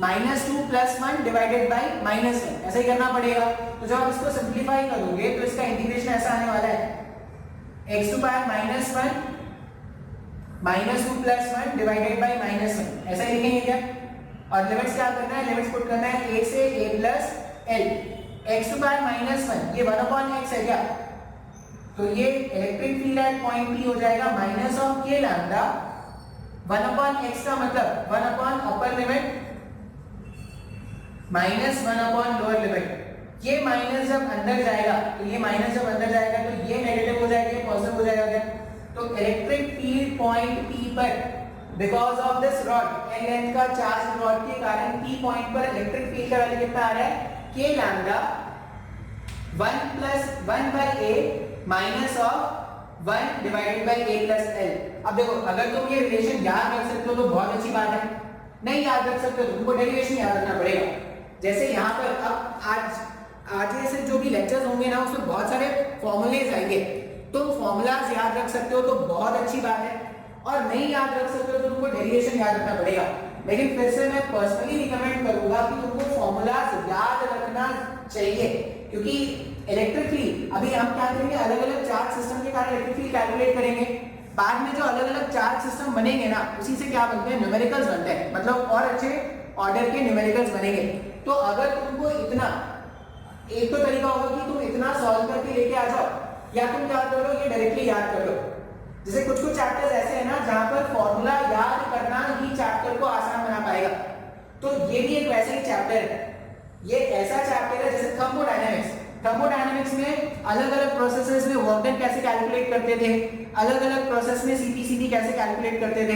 -2 plus 1 divided by -1 ऐसा ही करना पड़ेगा। तो जब आप इसको सिंप्लीफाई करोगे तो इसका इंटीग्रेशन ऐसा आने वाला है, x to power minus one minus two plus one divided by minus one, ऐसा ही लिखेंगे क्या? और लिमिट्स क्या करना है? लिमिट्स पुट करना है a से a plus l, x to power minus one, ये 1/x है क्या? तो ये electric field at point P हो जाएगा minus of k lambda 1/x का मतलब 1 upper limit minus 1 lower limit. ये माइनस जब अंदर जाएगा तो ये माइनस जब अंदर जाएगा तो ये नेगेटिव हो जाएगा, ये पॉजिटिव हो जाएगा। तो इलेक्ट्रिक फील्ड पॉइंट P पर because of this rod n length का चार्ज रॉड के कारण P पॉइंट पर इलेक्ट्रिक फील्ड का वैल्यू कितना आ रहा है? k lambda 1 plus 1 by a minus of 1 divided by a plus l। अब देखो, अगर तुम ये रिलेशन याद रख सकते हो तो बहुत अच्छी बात है, नहीं याद रख सकते हो तुमको डेरिवेशन याद रखना पड़ेगा। जैसे यहाँ पर अब आज से जो भी लेक्चर्स होंगे ना उसमें बहुत सारे फॉर्मूलेज आएंगे, तुम फॉर्मूलाज याद रख सकते हो तो बहुत अच्छी बात है, और नहीं याद रख सकते हो तो तुमको डेरिवेशन याद रखना पड़ेगा। लेकिन फिर से मैं पर्सनली रिकमेंड करूंगा कि तुमको फॉर्मूलाज याद रखना चाहिए, क्योंकि इलेक्ट्रिक फील्ड अभी हम क्या करेंगे, अलग अलग चार्ज सिस्टम के कारण इलेक्ट्रिक फील्ड कैलकुलेट करेंगे। बाद में जो अलग अलग चार्ज सिस्टम बनेंगे ना उसी से क्या बनते हैं? न्यूमेरिकल्स बनते हैं, मतलब और अच्छे ऑर्डर के न्यूमेरिकल्स बनेंगे। तो अगर तुमको इतना, एक तो तरीका होगा कि तुम इतना सॉल्व करके लेके आ जाओ, या तुम क्या करो ये डायरेक्टली याद कर लो। जैसे कुछ कुछ चैप्टर्स ऐसे हैं ना जहां पर फॉर्मूला याद करना ही चैप्टर को आसान बना पाएगा, तो ये भी एक वैसे ही चैप्टर है। ये ऐसा चैप्टर है जैसे थर्मोडायनेमिक्स। थर्मोडायनेमिक्स में अलग अलग प्रोसेसेस में वर्क डन कैसे कैलकुलेट करते थे, अलग अलग प्रोसेस में सीपी कैसे कैलकुलेट करते थे,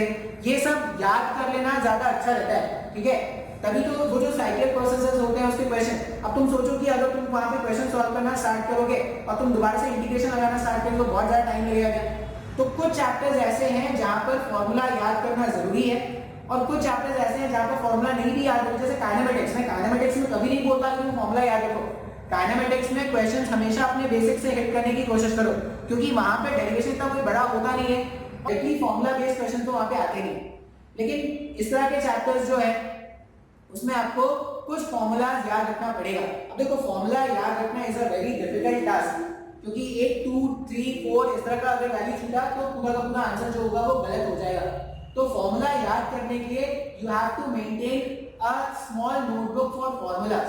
ये सब याद कर लेना ज्यादा अच्छा रहता है, ठीक है? तभी तो वो जो साइक्लिक प्रोसेसेस होते हैं उसके क्वेश्चन, अब तुम सोचो कि अगर तुम वहां पे क्वेश्चन सॉल्व करना स्टार्ट करोगे और तुम दोबारा से इंटीग्रेशन लगाना स्टार्ट करोगे तो बहुत ज्यादा टाइम लगेगा। तो कुछ चैप्टर्स ऐसे हैं जहां पर फॉर्मूला याद करना जरूरी है, और कुछ चैप्टर्स ऐसे हैं जहां पर फॉर्मूला नहीं भी याद होता, जैसे काइनेमेटिक्स में। काइनेमेटिक्स में कभी नहीं बोलता कि तुम फॉर्मूला याद रखो। काइनेमेटिक्स में क्वेश्चंस हमेशा अपने बेसिक से हिट करने की कोशिश करो, क्योंकि वहां पे डेरिवेशन इतना कोई बड़ा होता नहीं है, एक्चुअली फॉर्मूला बेस्ड क्वेश्चन तो वहां पे आते नहीं। लेकिन इस तरह के चैप्टर्स जो है उसमें आपको कुछ फॉर्मूलाज याद रखना पड़ेगा। अब देखो, फॉर्मूला याद रखना is a very difficult task, क्योंकि 1 2 3 4 इस तरह का अगर वैल्यू छूटा तो पूरा का पूरा आंसर जो होगा वो गलत हो जाएगा। तो फॉर्मूला याद करने के लिए you have to maintain a small notebook for formulas.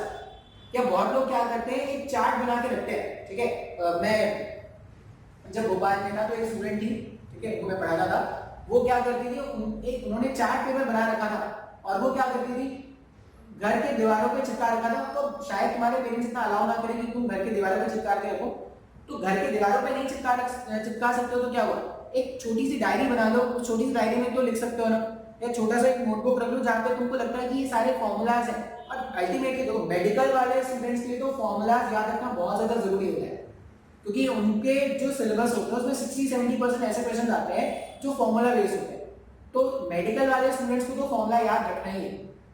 या बहुत लोग क्या करते हैं, एक चार्ट बना के रखते हैं, ठीक है? मैं जब भोपाल में था तो एक स्टूडेंट थी, ठीक है, उनको मैं पढ़ाता था, वो क्या करती थी, उन्होंने चार्ट पेपर बना रखा था, और वो क्या करती थी, घर के दीवारों पे चिपका रखा था। तो शायद तुम्हारे पेरेंट्स इतना अलाउ ना करें कि तुम घर के दीवारों पे चिपका के रखो, तो घर के दीवारों पे नहीं चिपका सकते हो तो क्या हुआ, एक छोटी सी डायरी बना लो, उस छोटी सी डायरी में तो लिख सकते हो ना, या छोटा सा एक नोटबुक रख लो जहाँ पे तुमको लगता है कि ये सारे फॉर्मूलाज हैं। और अल्टीमेटली देखो, मेडिकल वाले स्टूडेंट्स के लिए तो फॉर्मूलाज याद रखना बहुत ज्यादा जरूरी होता है, क्योंकि उनके जो सिलेबस होता है उसमें 60-70% ऐसे क्वेश्चन आते हैं जो फॉर्मूला बेस्ड होते हैं। तो मेडिकल वाले स्टूडेंट्स को तो फॉर्मूला याद रखना ही है,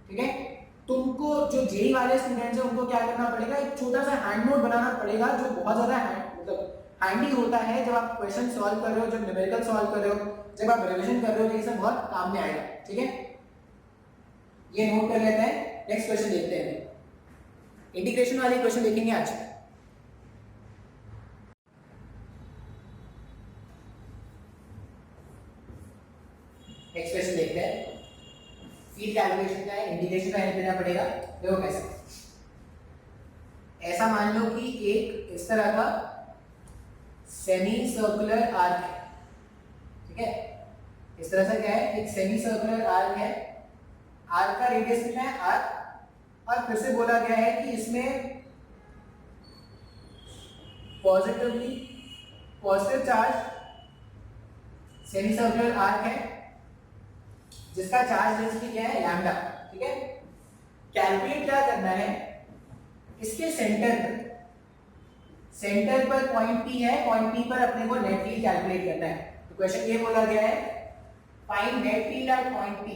ठीक है? तुमको जो जेई वाले स्टूडेंट्स हैं उनको क्या करना पड़ेगा, एक छोटा सा हैंड नोट बनाना पड़ेगा जो बहुत ज्यादा मतलब हैंडी होता है जब आप क्वेश्चन सॉल्व कर रहे हो, जब न्यूमेरिकल सॉल्व कर रहे हो, जब आप रिवीजन कर रहे हो, तो ये सब बहुत काम में आएगा, ठीक है? ये नोट कर लेते हैं। नेक्स्ट क्वेश्चन देखते हैं, इंटीग्रेशन वाले क्वेश्चन देखेंगे आज। नेक्स्ट क्वेश्चन देखते हैं, फील्ड कैलकुलेशन का है, इंटीग्रेशन का हेल्प लेना पड़ेगा। देखो कैसे, ऐसा मान लो कि एक इस तरह का सेमी सर्कुलर आर्क है, ठीक है? इस तरह से क्या है, एक सेमी सर्कुलर आर्क है, आर्क का रेडियस कितना है, आर, और फिर से बोला गया है कि इसमें positive charge semi circular arc है जिसका चार्ज डेंसिटी क्या है, लैम्डा, ठीक है? कैलकुलेट क्या करना है, इसके सेंटर पर पॉइंट P है, पॉइंट P पर अपने को नेट फील्ड कैलकुलेट करना है। तो क्वेश्चन ये बोला गया है, find net field at point P,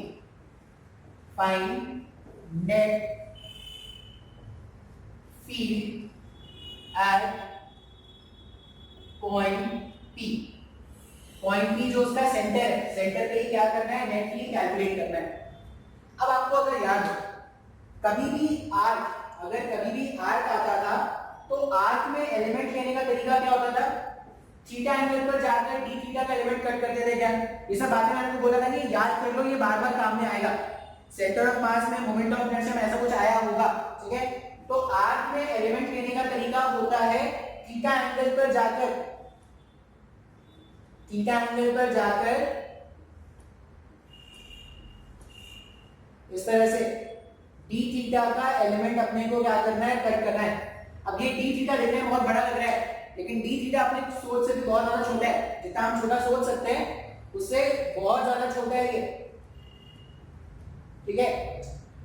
find net field at point P। Point P जो उसका सेंटर है, सेंटर पे ही क्या करना है, नेट फील्ड कैलकुलेट करना है। अब आपको अगर याद हो, कभी भी आर्क आता था तो आर्क में एलिमेंट लेने का तरीका क्या होता था, थीटा एंगल पर जाकर डी थीटा का एलिमेंट कट करते थे क्या? ये सब बातें मैंने आपको बोला था कि याद कर लो, ये बार बार काम में आएगा। सेंटर ऑफ मास में मोमेंट ऑफ इनर्शिया में ऐसा कुछ आया होगा, ठीक है। तो आर्क में एलिमेंट लेने का तरीका होता है थीटा एंगल पर जाकर, थीटा एंगल पर जाकर इस तरह से डी थीटा का एलिमेंट अपने को क्या करना है, कट करना है। अब ये डी थीटा देखने में बहुत बड़ा लग रहा है, लेकिन डी थीटा अपने सोच से भी बहुत ज्यादा छोटा है। जितना हम छोटा सोच सकते हैं उससे बहुत ज्यादा छोटा है ये, ठीक है।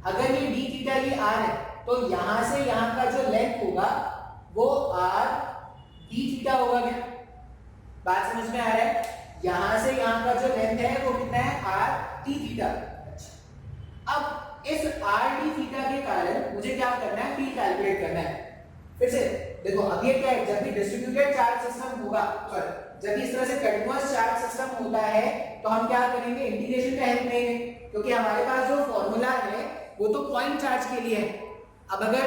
अगर ये डी थीटा ये आर है तो यहां से यहां का जो लेंथ होगा वो आर डी थीटा होगा क्या? बात समझ में आ रहा है? यहां से यहां का जो लेंथ है वो कितना है, आर डी थीटा। अब इस आर डी थीटा के कारण मुझे क्या करना है, फील्ड कैलकुलेट करना है। फिर से देखो, अब ये क्या है, जब भी डिस्ट्रीब्यूटेड चार्ज सिस्टम होगा, सॉरी जब इस तरह से कंटीन्यूअस चार्ज सिस्टम होता है तो हम क्या करेंगे, इंटीग्रेशन का हेल्प लेंगे, क्योंकि हमारे पास जो फॉर्मूला है वो तो पॉइंट चार्ज के लिए है। अब अगर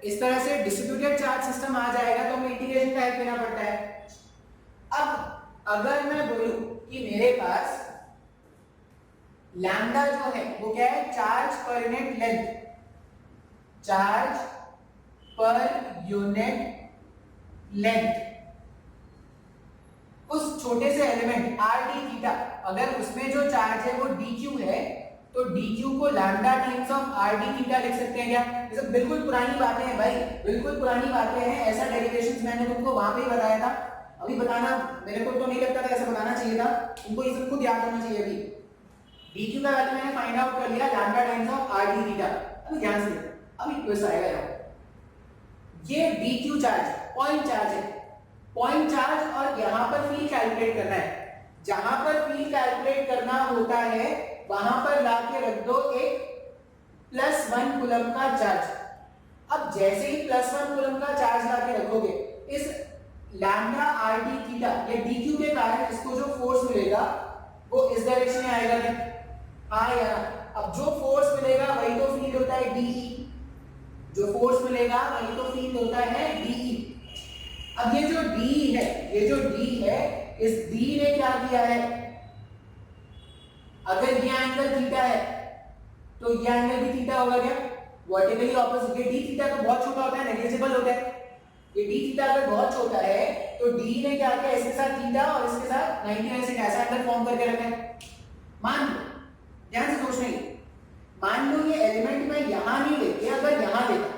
इस तरह से डिस्ट्रीब्यूटेड चार्ज सिस्टम आ जाएगा तो हमें इंटीग्रेशन का हेल्प लेना पड़ता है। अब अगर मैं बोलूं कि मेरे पास लैम्डा जो है वो क्या है, charge per unit length, charge per unit length, उस छोटे से एलिमेंट आर डी थीटा, अगर उसमें जो चार्ज है वो dq है तो dq को lambda times of R D theta लिख सकते हैं क्या? ये सब बिल्कुल पुरानी बातें हैं भाई, बिल्कुल पुरानी बातें हैं। ऐसा डेरिवेशंस मैंने तुमको वहां पे ही बताया था, अभी बताना मेरे को तो नहीं लगता था ऐसा बताना चाहिए था, तुमको ये सब खुद याद होना चाहिए। अभी dq का वैल्यू मैंने फाइंड आउट कर लिया, lambda times of R D theta. अभी ध्यान से, अभी क्वेश्चन आएगा यार, ये dq चार्ज पॉइंट चार्ज है, पॉइंट चार्ज, और यहां पर फील्ड कैलकुलेट करना है। जहां पर फील्ड कैलकुलेट करना होता है वहां पर लाके रख दो एक +1 कूलम का चार्ज। अब जैसे ही +1 कूलम का चार्ज लाके रखोगे, इस लैम्डा आर डी थीटा ये dq के कारण इसको जो फोर्स मिलेगा वो इस डायरेक्शन में आएगा क्या? हाँ या ना? अब जो फोर्स मिलेगा वही तो फील्ड होता है dE, जो फोर्स मिलेगा वही तो फील्ड होता है dE। अब ये जो D है, ये जो D है, इस D ने क्या किया है, अगर ये एंगल थीटा है तो ये एंगल भी थीटा होगा क्या? Vertically opposite. ये D थीटा तो बहुत छोटा होता है, नेग्लिजिबल होता है। ये D थीटा अगर बहुत छोटा है तो D ने क्या किया, इसके साथ थीटा और इसके साथ 90 ऐसा एंगल फॉर्म करके रखा है। मान लो, ध्यान से सोचना, मान लो ये एलिमेंट मैं यहां नहीं लेके अगर यहां लेता,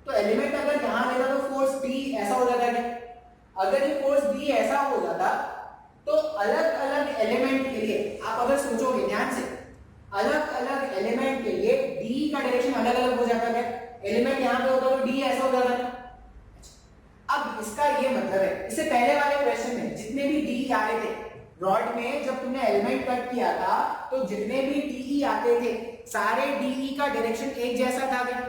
तो एलिमेंट अगर यहां लेता तो फोर्स D ऐसा हो जाता है। अगर ये फोर्स D ऐसा हो जाता तो अलग अलग एलिमेंट के लिए आप अगर सोचोगे ध्यान से, अलग अलग एलिमेंट के लिए D का डायरेक्शन अलग अलग हो जाता है। एलिमेंट यहां पे होता तो D ऐसा हो जाता है। अब इसका ये मतलब है, इससे पहले वाले क्वेश्चन में जितने भी D आए थे रॉड में, जब तुमने एलिमेंट कट किया था तो जितने भी DE आते थे सारे DE का डायरेक्शन एक जैसा था क्या?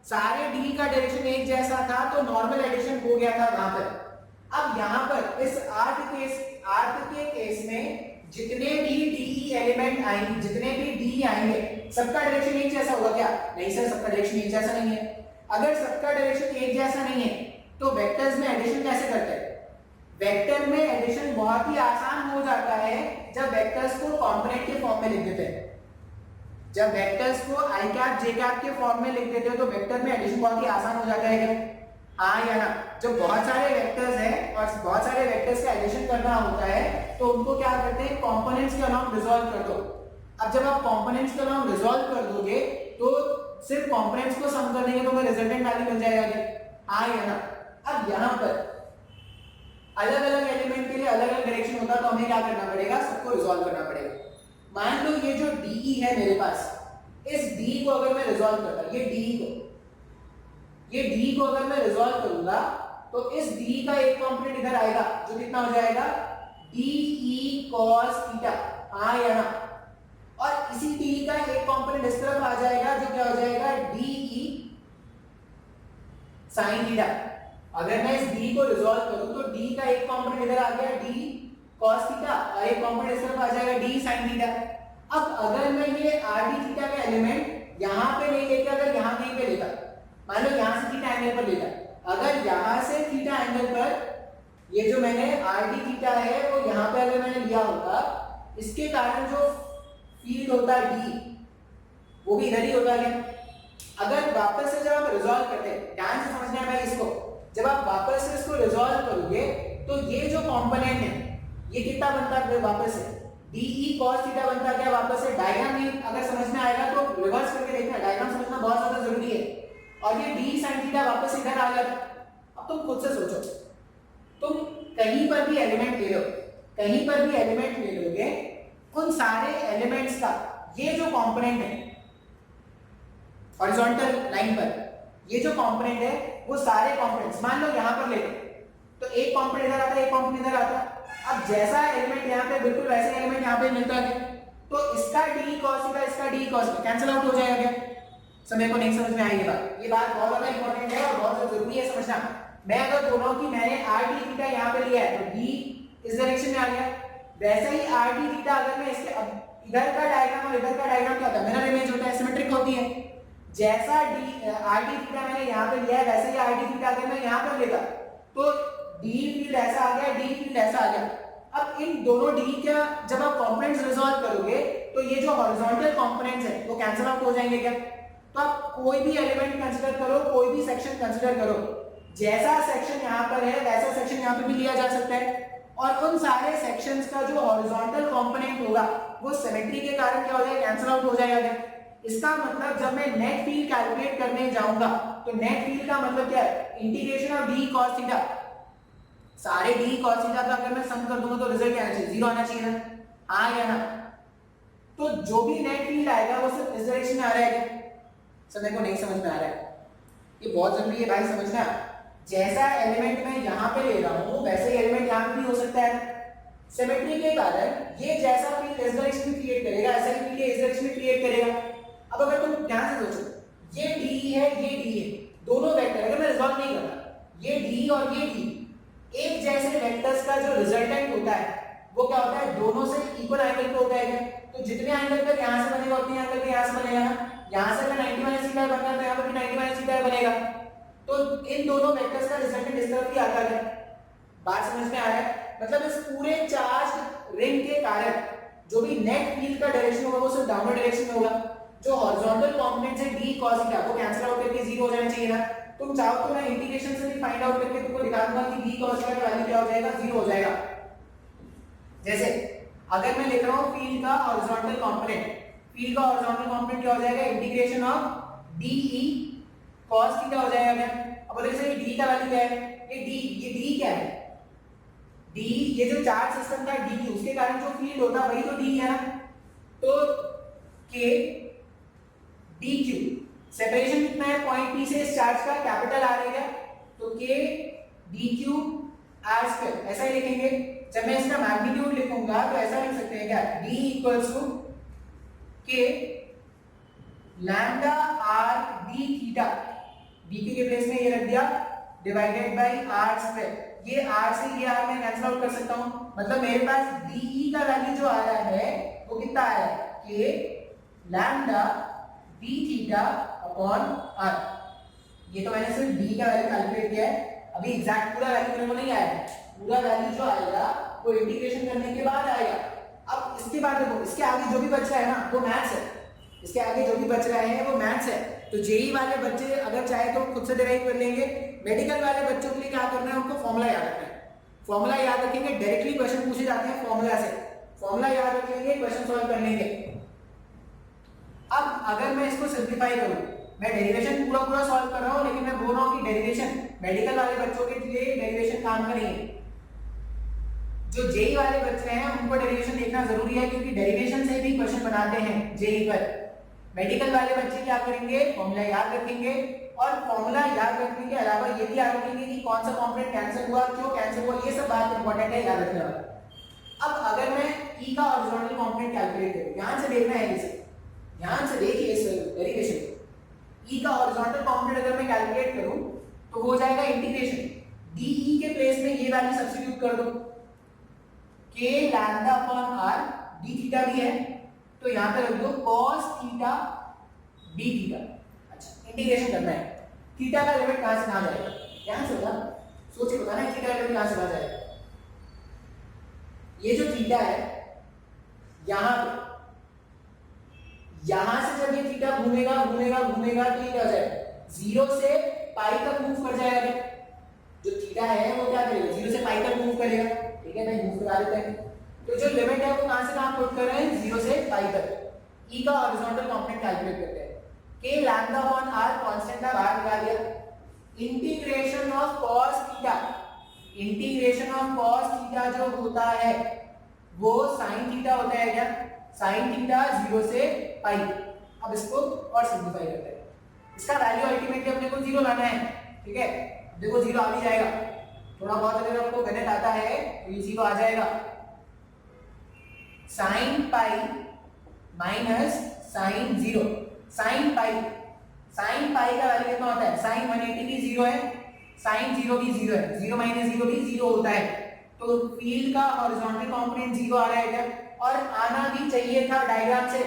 सारे DE का डायरेक्शन एक जैसा था तो नॉर्मल एडिशन हो गया था वहां पर। अब यहां पर इस आर्क के केस में जितने भी DE एलिमेंट आएंगे, जितने भी DE आएंगे, सबका डायरेक्शन एक जैसा होगा क्या? नहीं सर, सबका डायरेक्शन एक जैसा नहीं है। अगर सबका डायरेक्शन एक जैसा नहीं है तो वेक्टर्स में एडिशन कैसे करते हैं? वेक्टर में एडिशन बहुत ही आसान हो जाता है जब वेक्टर्स को कंपोनेंट के फॉर्म में लिख देते हैं। जब वेक्टर्स को i कैप j कैप के फॉर्म में लिख देते हो तो वेक्टर में एडिशन बहुत ही आसान हो जाता है क्या? हाँ या ना? जब बहुत सारे वेक्टर्स हैं और बहुत सारे वेक्टर्स का एडिशन करना होता है तो उनको क्या करते हैं, कंपोनेंट्स के अलाउंग रिजॉल्व कर दो। अब जब आप कंपोनेंट्स के अलाउंग रिजॉल्व कर दोगे तो सिर्फ कंपोनेंट्स को सम कर देंगे तो हमें रिजल्टेंट वैल्यू मिल जाएगा क्या? हाँ या ना? अब यहाँ पर अलग अलग एलिमेंट के लिए अलग अलग डायरेक्शन होता तो हमें क्या करना पड़ेगा, सबको रिजॉल्व करना पड़ेगा। मान लो ये जो DE है मेरे पास, इस D को अगर मैं रिजॉल्व करता, ये D को अगर मैं रिजॉल्व करूंगा तो इस D का एक कंपोनेंट इधर आएगा जो कितना हो जाएगा, DE cos थीटा। हाँ या ना? और इसी D का एक कंपोनेंट इस तरफ आ जाएगा जो क्या हो जाएगा, DE sin थीटा। अगर मैं इस D को रिजॉल्व करूं तो D का एक कंपोनेंट इधर आ गया D cos थीटा और एक कंपोनेंट इस तरफ आ जाएगा D sin थीटा। अब अगर मैं ये r d थीटा का एलिमेंट यहां पे नहीं लेके अगर यहां कहीं पे लेता, मान लो यहां से थीटा एंगल पर लेता, अगर यहां से थीटा एंगल पर ये जो मैंने आर डी थीटा है वो यहाँ पे अगर मैंने लिया होता, इसके कारण जो फील्ड होता है डी, वो भी इधर ही होता है। अगर वापस से जब आप रिजॉल्व करते हैं, ध्यान से समझना है भाई इसको, जब आप वापस से इसको रिजॉल्व करोगे तो ये जो कंपोनेंट है ये कितना बनता है वापस से, DE cos थीटा बनता क्या वापस से। डायग्राम में अगर समझ में आएगा तो रिवर्स करके देखना, डायग्राम समझना बहुत ज्यादा जरूरी है। और ये D sin थीटा वापस इधर आ गया। अब तुम खुद से सोचो, तुम कहीं पर भी एलिमेंट ले लो, कहीं पर भी एलिमेंट ले लोगे, उन सारे एलिमेंट्स का ये जो कंपोनेंट है हॉरिजॉन्टल लाइन पर, ये जो कंपोनेंट है वो सारे कंपोनेंट्स मान लो यहां पर ले लो, तो एक कंपोनेंट इधर आता है, एक कंपोनेंट इधर आता है। अब जैसा एलिमेंट यहां पे बिल्कुल वैसे एलिमेंट यहां पे मिलता है, तो इसका d cos थीटा इसका d cos theta cancel out हो जाएगा क्या? समय को नहीं समझ में आई ये बात बहुत ज्यादा इंपॉर्टेंट है और बहुत जरूरी है समझना। मैं अगर बोल रहा हूं कि मैंने r d थीटा यहां पे लिया है तो d इस डायरेक्शन में आ गया, वैसे ही r d थीटा अगर मैं इसके अब इधर का डायग्राम और इधर का डायग्राम क्या होता है, मिरर इमेज होता है, सिमेट्रिक होती है। जैसा r d थीटा मैंने यहां पे लिया है वैसे ही r d थीटा अगर मैं यहां पर लेता तो d फील्ड ऐसा आ गया, d फील्ड ऐसा आ गया। अब इन दोनों d क्या जब आप कंपोनेंट्स रिजॉल्व करोगे तो ये जो हॉरिजॉन्टल कंपोनेंट्स है वो कैंसिल आउट हो जाएंगे क्या? तो आप कोई भी एलिमेंट कंसीडर करो, कोई भी सेक्शन कंसीडर करो, जैसा सेक्शन यहाँ पर है वैसा सेक्शन यहाँ पे भी लिया जा सकता है। और उन सारे सेक्शंस का जो हॉरिजॉन्टल कंपोनेंट होगा वो सिमेट्री के कारण क्या हो जाएगा, कैंसिल आउट हो जाएगा क्या? इसका मतलब जब मैं नेट फील्ड कैलकुलेट करने जाऊंगा तो नेट फील्ड का मतलब क्या है, integration of d cos theta, सारे d cos थीटा का अगर मैं सम कर दूंगा तो रिजल्ट क्या आना चाहिए, 0 आना चाहिए ना, आ गया ना। तो जो भी नेट फील्ड आएगा वो सिर्फ इस डायरेक्शन में आ रहा है क्या? समय को नहीं समझ में आ रहा है, ये बहुत जरूरी है भाई समझना। जैसा एलिमेंट मैं यहाँ पे ले रहा हूँ वैसे ही एलिमेंट यहाँ पे भी हो सकता है। सिमेट्री के कारण ये जैसा फील्ड इस डायरेक्शन में क्रिएट करेगा ऐसा ही फील्ड इस डायरेक्शन में क्रिएट करेगा। अब अगर तुम ध्यान से सोचो, ये डी है ये डी है, दोनों वेक्टर अगर मैं रिजॉल्व नहीं करता, ये डी और ये डी एक जैसे वेक्टर्स का जो रिजल्टेंट होता है वो क्या होता है, दोनों से इक्वल एंगल पे होता है। तो जितने एंगल पर यहाँ से बनेगा उतने एंगल पे यहाँ से बनेगा ना, यहाँ से अगर 90 माइनस थीटा बनना है तो यहाँ पर भी 90 माइनस थीटा बनेगा। तो इन दोनों वेक्टर्स का रिजल्टेंट इस तरफ ही आता है। बात समझ में आ रहा है? मतलब इस पूरे चार्ज रिंग के कारण जो भी नेट फील्ड का डायरेक्शन होगा वो सिर्फ डाउनवर्ड डायरेक्शन में होगा। जो हॉरिजॉन्टल कंपोनेंट है d cos थीटा वो कैंसिल आउट करके 0 हो जाना चाहिए ना। तुम चाहो तो मैं इंटीग्रेशन से भी फाइंड आउट करके तुमको दिखा दूंगा कि d cos थीटा का वैल्यू क्या हो जाएगा, 0 हो जाएगा। जैसे अगर मैं लिख रहा हूं फील्ड का हॉरिजॉन्टल कंपोनेंट, फील्ड का हॉरिजॉन्टल कंपोनेंट क्या हो जाएगा, integration of de cos theta हो जाएगा क्या? अब बोले सर d का वैल्यू क्या है, ये d क्या है, d ये जो चार्ज सिस्टम का dq उसके कारण जो फील्ड होता है वही तो d है ना। तो k dq सेपरेशन कितना है पॉइंट p से इस चार्ज का, कैपिटल r है क्या, तो k dq r स्क्वायर ऐसा ही लिखेंगे। जब मैं इसका मैग्नीट्यूड लिखूंगा तो ऐसा लिख सकते हैं क्या, d equals to k lambda r d theta, dq के प्लेस में ये रख दिया, डिवाइडेड बाय r स्क्वायर। ये r से ये r मैं कैंसिल आउट कर सकता हूं, मतलब मेरे पास de का वैल्यू जो आ रहा है वो कितना आ रहा है, k lambda d theta upon r। ये तो मैंने सिर्फ d का वैल्यू कैलकुलेट किया है, अभी एग्जैक्ट पूरा वैल्यू मेरे को नहीं आया है। पूरा वैल्यू जो आएगा वो इंटीग्रेशन करने के बाद आएगा। अब इसके बाद देखो, इसके आगे जो भी बच रहा है ना वो मैथ्स है, इसके आगे जो भी बच रहा है वो मैथ्स है। तो जेई वाले बच्चे अगर चाहे तो खुद से डिराइव कर लेंगे, मेडिकल वाले बच्चों के लिए क्या करना है, उनको फॉर्मूला याद रखना है। फॉर्मूला याद रखेंगे, डायरेक्टली क्वेश्चन पूछे जाते हैं फॉर्मूला से, फॉर्मूला याद रख लेंगे, क्वेश्चन सॉल्व कर लेंगे। अब अगर मैं इसको सिंप्लीफाई करूं, मैं डेरिवेशन पूरा सॉल्व कर रहा हूं लेकिन मैं बोल रहा हूं कि डेरिवेशन मेडिकल वाले बच्चों के लिए डेरिवेशन काम का नहीं है। जो जेई वाले बच्चे हैं उनको डेरिवेशन देखना जरूरी है क्योंकि डेरिवेशन से भी क्वेश्चन बनाते हैं जेई पर। मेडिकल वाले बच्चे क्या करेंगे, फॉर्मूला याद रखेंगे और फॉर्मूला याद रखने के अलावा ये भी याद रखेंगे कि कौन सा कंपोनेंट कैंसिल हुआ, क्यों कैंसिल हुआ, ये सब बात इंपॉर्टेंट है याद रखने वाला। अब अगर मैं E का हॉरिजॉन्टल कंपोनेंट कैलकुलेट करूं, ध्यान से देखना है इसे, ध्यान से देखिए इस डेरिवेशन को। E का हॉरिजॉन्टल कंपोनेंट अगर मैं कैलकुलेट करूं तो हो जाएगा इंटीग्रेशन DE के प्लेस में ये वैल्यू सब्स्टिट्यूट कर दो, k lambda upon r, d theta भी है तो यहां पे रख दो cos थीटा d थीटा। अच्छा इंटीग्रेशन करना है, थीटा का लिमिट कहां से कहां जाएगा, ध्यान से बता, सोच के बताना है थीटा का लिमिट कहां से कहां जाएगा। ये जो थीटा है यहां पे, यहां से जब ये थीटा घूमेगा घूमेगा घूमेगा तो ये क्या हो जाएगा, 0 से पाई तक मूव कर जाएगा। जो थीटा है वो क्या करेगा, 0 से पाई तक मूव करेगा। ठीक है भाई, मूव करा देते हैं। तो जो लिमिट है वो कहां से कहां पुट कर रहे हैं, 0 से पाई तक। ई का हॉरिजॉन्टल कंपोनेंट कैलकुलेट करते हैं। K lambda upon are constant का बाहर निकाल दिया। Integration of cos theta, integration of cos theta जो होता है वो sin थीटा होता है क्या, sin थीटा 0 से पाई। अब इसको और सिंपलीफाई करते हैं। इसका वैल्यू अल्टीमेटली अपने को 0 लाना है। ठीक है, देखो 0 आ भी जाएगा। थोड़ा बहुत अगर आपको गणित आता है तो ये 0 आ जाएगा। sin pi minus sin 0, sin पाई का वैल्यू कितना होता है, sin 180 भी 0 है, sin 0 भी 0 है, 0 माइनस 0 भी 0 होता है। तो फील्ड का हॉरिजॉन्टल कंपोनेंट 0 आ रहा है क्या, और आना भी चाहिए था डायग्राम से।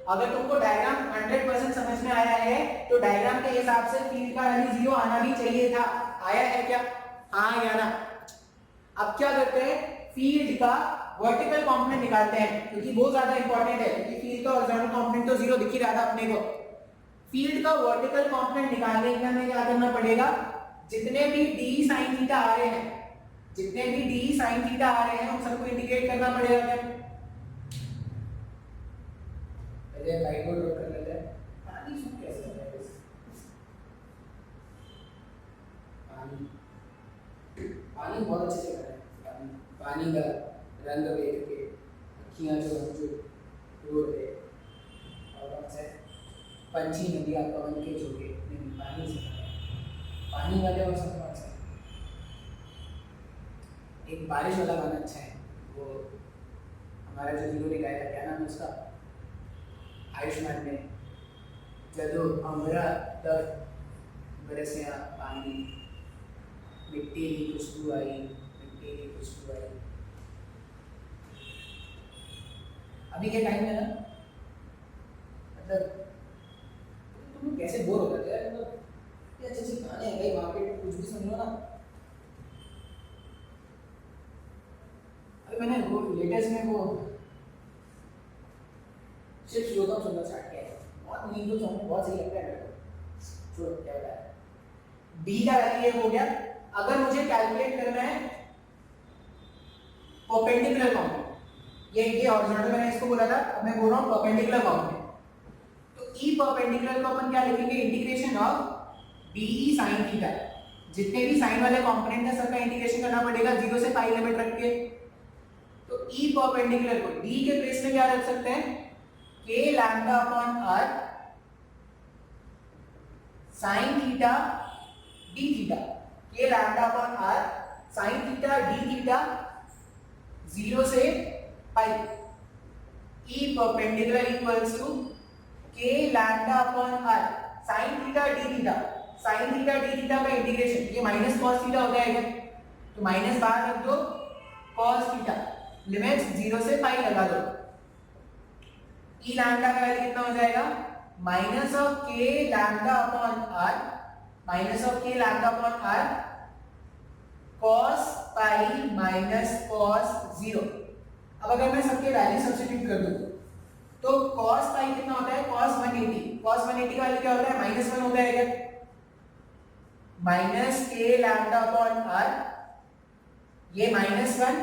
अगर तुमको डायग्राम 100% समझ में आया है तो डायग्राम के हिसाब से फील्ड का वैल्यू 0 आना भी चाहिए था। आया है क्या, हाँ या ना। अब क्या करते हैं, फील्ड का वर्टिकल कंपोनेंट निकालते हैं, क्योंकि वो ज्यादा इंपॉर्टेंट है। क्योंकि फील्ड का हॉरिजॉन्टल कंपोनेंट तो 0 दिख ही रहा था अपने को। फील्ड का वर्टिकल कंपोनेंट निकालने के लिए हमें क्या करना पड़ेगा, जितने भी d sin थीटा आ रहे हैं, जितने भी d sin थीटा आ रहे हैं उन सबको इंडिकेट करना पड़ेगा क्या। पहले लाइट बोर्ड ड्रॉ कर लेते हैं। पानी सूख कैसे होता है, पानी बहुत अच्छे से कर रहे हैं। पानी का रंग देख के अखियां जो रो रहे और कौन पंछी नदियाँ पवन के झोंके, नहीं पानी से पानी वाले और सब कौन सा, एक बारिश वाला गाना अच्छा है, वो हमारा जो हीरो ने गाया, क्या नाम है उसका, आयुष्मान में, जदो अमरा तब बरसिया पानी, मिट्टी की खुशबू आई, मिट्टी की खुशबू आई। अभी के टाइम में ना, मतलब तुम कैसे बोर हो जाते हैं, मतलब ये अच्छे अच्छे गाने हैं भाई, वहाँ पे कुछ भी सुन लो ना। अभी मैंने वो लेटेस्ट में वो शिव श्लोकम सुनना स्टार्ट किया है, बहुत मीनिंगफुल सॉन्ग है, बहुत सही लगता है मेरे को। छोड़ो क्या होता है, डी का वैल्यू ये हो गया। अगर मुझे कैलकुलेट करना है परपेंडिकुलर कंपोनेंट, ये हॉरिजॉन्टल मैंने इसको बोला था, अब मैं बोल रहा हूँ परपेंडिकुलर कंपोनेंट। तो ई परपेंडिकुलर को अपन क्या लिखेंगे, integration of D sin theta. जितने भी साइन वाले कंपोनेंट है सबका इंटीग्रेशन करना पड़ेगा 0 से पाई लिमिट रख के। तो ई परपेंडिकुलर को डी के प्लेस में क्या रख सकते हैं, K lambda upon R sin theta D theta, के lambda upon R sin theta D theta 0 से pi. E perpendicular equals to K lambda upon R sin theta D theta, sin theta D theta का इंटीग्रेशन, ये माइनस cos थीटा होता है क्या, तो माइनस बाहर रख दो, cos थीटा लिमिट्स 0 से पाई लगा दो। ई लैम्डा का वैल्यू कितना हो जाएगा, minus of K lambda upon R, minus of K lambda upon are cos pi minus cos 0। अब अगर मैं सबके वैल्यू सब्स्टिट्यूट कर दूं तो cos पाई कितना होता है, cos 180, cos 180 का वैल्यू क्या होता है, -1 होता है क्या, माइनस के लैम्डा अपॉन आर, ये -1,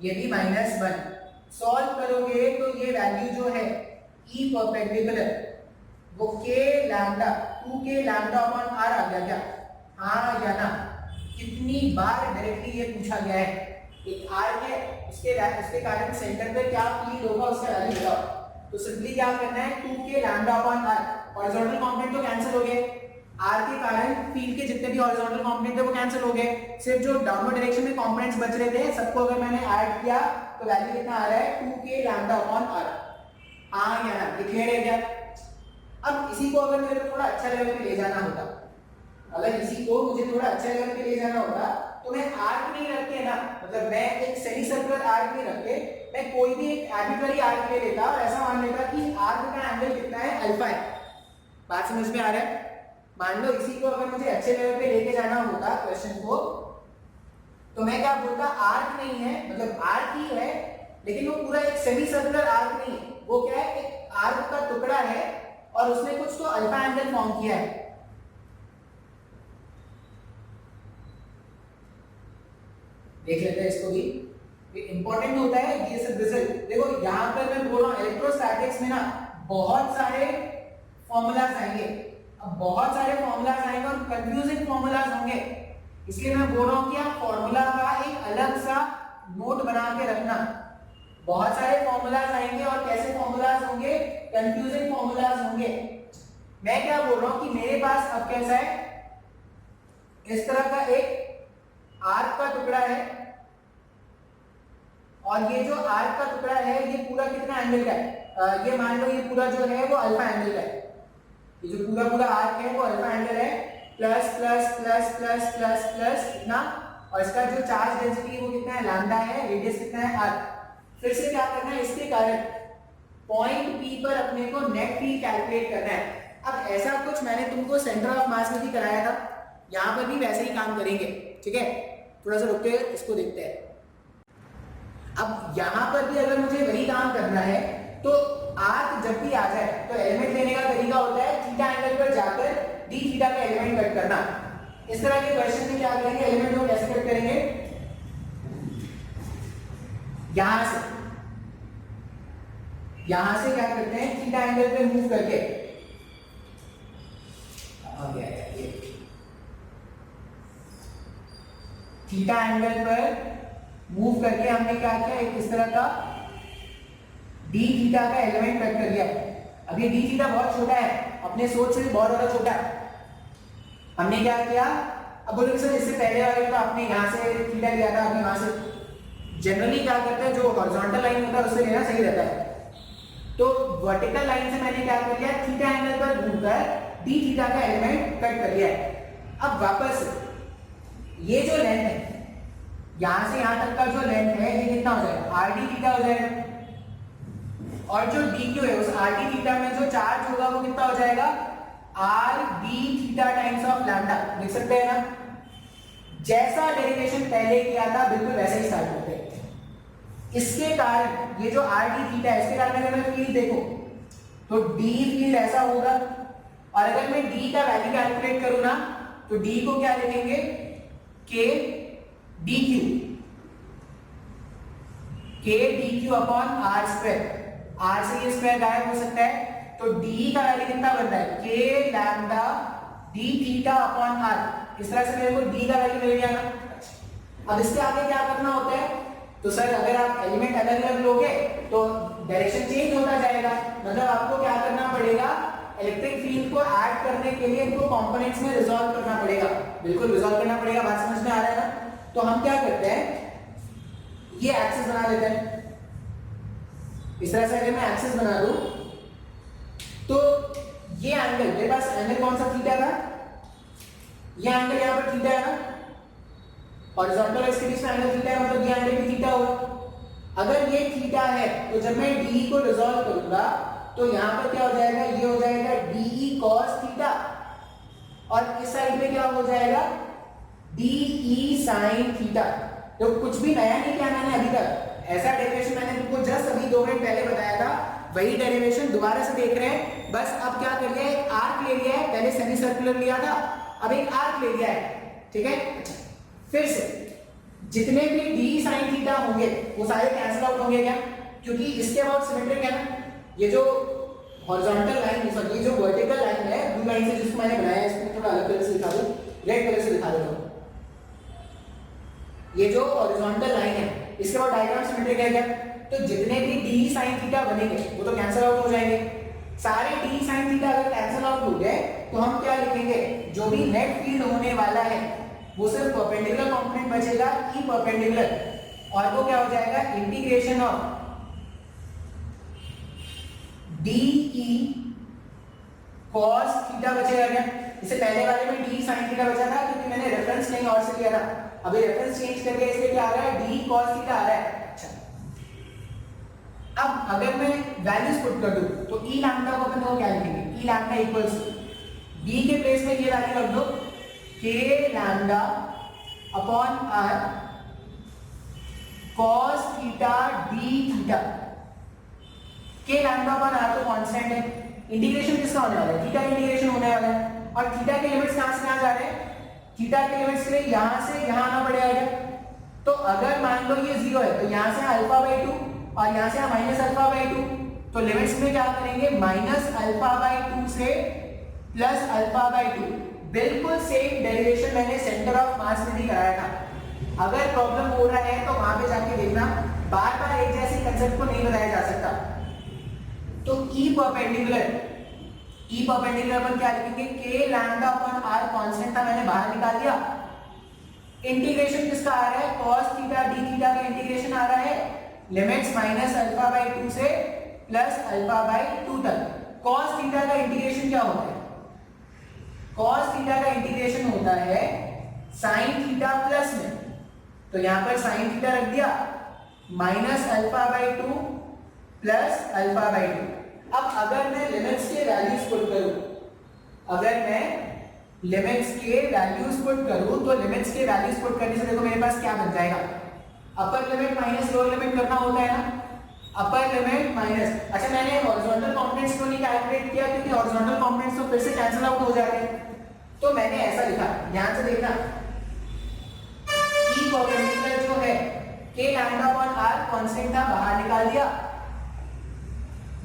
ये भी -1। सॉल्व करोगे तो ये वैल्यू जो है ई परपेंडिकुलर वो के लैम्डा 2 के लैम्डा अपॉन आर आ गया क्या, हाँ या ना। कितनी बार डायरेक्टली ये पूछा गया है, एक आर है उसके कारण सेंटर पे क्या फील्ड होगा उसका वैल्यू बताओ। तो सिंपली क्या करना है, 2 के lambda upon r, horizontal component तो कैंसिल हो गए, आर के कारण फील्ड के जितने भी हॉरिजॉन्टल कंपोनेंट थे वो कैंसिल हो गए, सिर्फ जो डाउनवर्ड डायरेक्शन में कंपोनेंट्स बच रहे थे सबको अगर मैंने ऐड किया तो वैल्यू कितना आ रहा है, 2 के लैम्डा अपॉन आर। हाँ या ना, क्लियर है क्या। अब इसी को अगर मेरे को थोड़ा अच्छा लेवल पे ले जाना होता, अगर इसी को मुझे थोड़ा अच्छा लेवल पे ले जाना होता तो मैं आर्क नहीं रख के ना, मतलब मैं एक सेमी सर्कुलर आर्क नहीं रख के मैं कोई भी एक आर्बिट्ररी आर्क ले लेता और ऐसा मान लेता कि आर्क का एंगल कितना है, अल्फा है। बात समझ में आ रहा है। मान लो इसी को अगर मुझे अच्छे लेवल पे लेके जाना होता क्वेश्चन को, तो मैं क्या बोलता, आर्क नहीं है, मतलब आर्क ही है लेकिन वो पूरा एक सेमी सर्कुलर आर्क नहीं है, वो क्या है, एक आर्क का टुकड़ा है और उसने कुछ तो अल्फा एंगल फॉर्म किया है। देख लेते हैं इसको भी, ये इंपॉर्टेंट होता है ये सब रिजल्ट। देखो यहां पर मैं बोल रहा हूं इलेक्ट्रोस्टैटिक्स में ना बहुत सारे फॉर्मूलाज आएंगे, अब बहुत सारे फॉर्मूलाज आएंगे और कंफ्यूजिंग फॉर्मूलाज होंगे, इसलिए मैं बोल रहा हूं कि आप फॉर्मूला का एक अलग सा नोट बना के रखना। बहुत सारे फॉर्मूलाज आएंगे और कैसे फॉर्मूलाज होंगे, कंफ्यूजिंग फॉर्मूलाज होंगे। मैं क्या बोल रहा हूं कि मेरे पास अब कैसा है, इस तरह का एक आर्क का टुकड़ा है और ये जो आर्क का टुकड़ा है ये पूरा कितना एंगल का है, ये मान लो ये पूरा जो है वो अल्फा एंगल का है, ये जो पूरा पूरा आर्क है वो अल्फा एंगल है, plus plus plus plus plus plus कितना, और इसका जो चार्ज डेंसिटी वो कितना है, लैम्डा है, रेडियस कितना है, आर। फिर से क्या करना है, इसके कारण पॉइंट पी पर अपने को नेट फील्ड कैलकुलेट करना है। अब ऐसा कुछ मैंने तुमको सेंटर ऑफ मास में भी कराया था, यहां पर भी वैसे ही काम करेंगे, ठीक है। थोड़ा सा रुकते हैं, इसको देखते हैं। अब यहां पर भी अगर मुझे वही काम करना है तो आर्क जब भी आ जाए तो एलिमेंट लेने का तरीका होता है थीटा एंगल पर जाकर डी थीटा का एलिमेंट कट करना। इस तरह के क्वेश्चन में क्या करेंगे, एलिमेंट को कैसे कट करेंगे, यहां से क्या करते हैं, थीटा एंगल पे मूव करके, आ गया ये थीटा एंगल पर मूव करके हमने क्या किया, एक इस तरह का डी थीटा का एलिमेंट कट कर दिया। अब ये डी थीटा बहुत छोटा है, अपने सोच से बहुत ज्यादा छोटा है। हमने क्या किया, अब बोलोगे सर इससे पहले वाले तो आपने यहां से थीटा लिया था, अभी वहां से जनरली क्या करते हैं, जो हॉरिजॉन्टल लाइन होता है उससे लेना सही रहता है। तो वर्टिकल लाइन से मैंने क्या कर लिया, थीटा एंगल पर घूमकर डी थीटा का एलिमेंट कट कर लिया है। अब वापस ये जो लेंथ है, यहां से यहां तक का जो लेंथ है ये कितना हो जाएगा, आर डी थीटा हो जाएगा, और जो डी क्यू है उस आर डी थीटा में जो चार्ज होगा वो कितना हो जाएगा, R D theta times of lambda. लिख सकते हैं ना, जैसा डेरिवेशन पहले किया था बिल्कुल वैसे ही स्टार्ट करते हैं। इसके कारण ये जो आर डी थीटा है इसके कारण अगर मैं फील्ड देखो तो डी फील्ड ऐसा होगा, और अगर मैं डी का वैल्यू कैलकुलेट करूं ना तो डी को क्या लिखेंगे, k d q, k d q upon r square. R से ये स्क्वायर गायब हो सकता है, तो डी का वैल्यू कितना बनता है, k lambda d theta upon r. इस तरह से मेरे को डी का वैल्यू मिल गया ना। अब इसके आगे क्या करना होता है, तो सर अगर आप एलिमेंट अलग अलग लोगे तो डायरेक्शन चेंज होता जाएगा, मतलब आपको क्या करना पड़ेगा, इलेक्ट्रिक फील्ड को ऐड करने के लिए इनको कंपोनेंट्स में रिजॉल्व करना पड़ेगा। बिल्कुल रिजॉल्व करना पड़ेगा, बात समझ में आ रहा है ना। तो हम क्या करते हैं, ये एक्सिस बना लेते हैं। इस तरह से अगर मैं एक्सिस बना दूं तो ये एंगल, मेरे पास एंगल कौन सा, थीटा था, ये एंगल यहां पर थीटा है ना, हॉरिजॉन्टल और इसके बीच में एंगल थीटा है, मतलब ये एंगल भी थीटा होगा। अगर ये थीटा है तो जब मैं डी को रिजॉल्व करूंगा तो यहां पर क्या हो जाएगा, ये हो जाएगा डीई cos थीटा, और इस साइड में क्या हो जाएगा, डीई sin थीटा। तो कुछ भी नया नहीं किया मैंने अभी तक, ऐसा डेरिवेशन मैंने तुमको जस्ट अभी 2 मिनट पहले बताया था, वही डेरिवेशन दोबारा से देख रहे हैं। बस अब क्या कर लिया है, एक आर्क ले लिया है, पहले सेमी सर्कुलर लिया था, अब एक आर्क ले लिया है, ठीक है। अच्छा, फिर से जितने भी डी sin थीटा होंगे वो सारे कैंसिल आउट होंगे क्या, क्योंकि इसके अबाउट सिमेट्रिक है ना। ये जो हॉरिजॉन्टल लाइन, सॉरी ये जो वर्टिकल लाइन है, ब्लू लाइन से जिसको मैंने बनाया है, इसको थोड़ा अलग कलर से दिखा दूं, रेड कलर से दिखा देता हूं। ये जो हॉरिजॉन्टल लाइन है इसके बाद डायग्राम सिमेट्रिक है क्या, तो जितने भी डी sin थीटा बनेंगे वो तो कैंसिल आउट हो जाएंगे। सारे डी sin थीटा अगर कैंसिल आउट हो गए तो हम क्या लिखेंगे, जो भी नेट फील्ड होने वाला है वो सिर्फ परपेंडिकुलर कंपोनेंट बचेगा, ई परपेंडिकुलर, और वो क्या हो जाएगा, integration of dE cos theta बचेगा क्या। इससे पहले वाले में डी sin थीटा बचा था क्योंकि मैंने रेफरेंस कहीं और से लिया था, अभी रेफरेंस चेंज करके इसलिए क्या आ रहा है, डी cos थीटा आ रहा है। अच्छा, अब अगर मैं वैल्यूज पुट कर दूं तो ई लैम्डा को अपन लोग क्या लिखेंगे, ई लैम्डा इक्वल्स डी के प्लेस में ये वैल्यू रख दो, k lambda upon are cos theta d theta के लैम्डा अपन आर तो कांस्टेंट है, इंटीग्रेशन किसका होने वाला है, थीटा का इंटीग्रेशन होने वाला है, और थीटा के लिमिट्स कहां से कहां जा रहे हैं, थीटा के लिमिट्स के लिए यहां से यहां आना पड़ेगा। तो अगर मान लो ये 0 है तो यहां से अल्फा बाई 2 और यहां से माइनस अल्फा बाई 2, तो लिमिट्स में क्या करेंगे, माइनस अल्फा बाई 2 से प्लस अल्फा बाई 2। बिल्कुल सेम डेरिवेशन मैंने सेंटर ऑफ मास में भी कराया था। अगर प्रॉब्लम हो रहा है तो वहां पे जाके देखना, बार बार एक जैसे कंसेप्ट को नहीं बताया जा सकता। तो ई परपेंडिकुलर अपन क्या लिखेंगे, के लैम्डा अपॉन आर कांस्टेंट था, मैंने बाहर निकाल दिया। इंटीग्रेशन किसका आ रहा है, cos थीटा d थीटा का इंटीग्रेशन आ रहा है, लिमिट्स माइनस अल्फा बाई 2 से प्लस अल्फा बाई 2 तक। cos थीटा का इंटीग्रेशन क्या होता है, cos थीटा का इंटीग्रेशन होता है sin थीटा प्लस में, तो यहां पर sin थीटा रख दिया, minus alpha by 2 plus alpha by 2। अब अगर मैं लिमिट्स के वैल्यूज पुट करूं, तो लिमिट्स के वैल्यूज पुट करने से देखो मेरे पास क्या बन जाएगा, upper limit minus lower limit करना होता है ना, अपर लिमिट माइनस। अच्छा मैंने हॉरिजॉन्टल कंपोनेंट्स को नहीं कैलकुलेट किया क्योंकि हॉरिजॉन्टल कंपोनेंट्स तो फिर से कैंसिल आउट हो जाते हैं, तो मैंने ऐसा लिखा, ध्यान से देखना, ई परपेंडिकुलर जो है k lambda upon are constant था, बाहर निकाल दिया।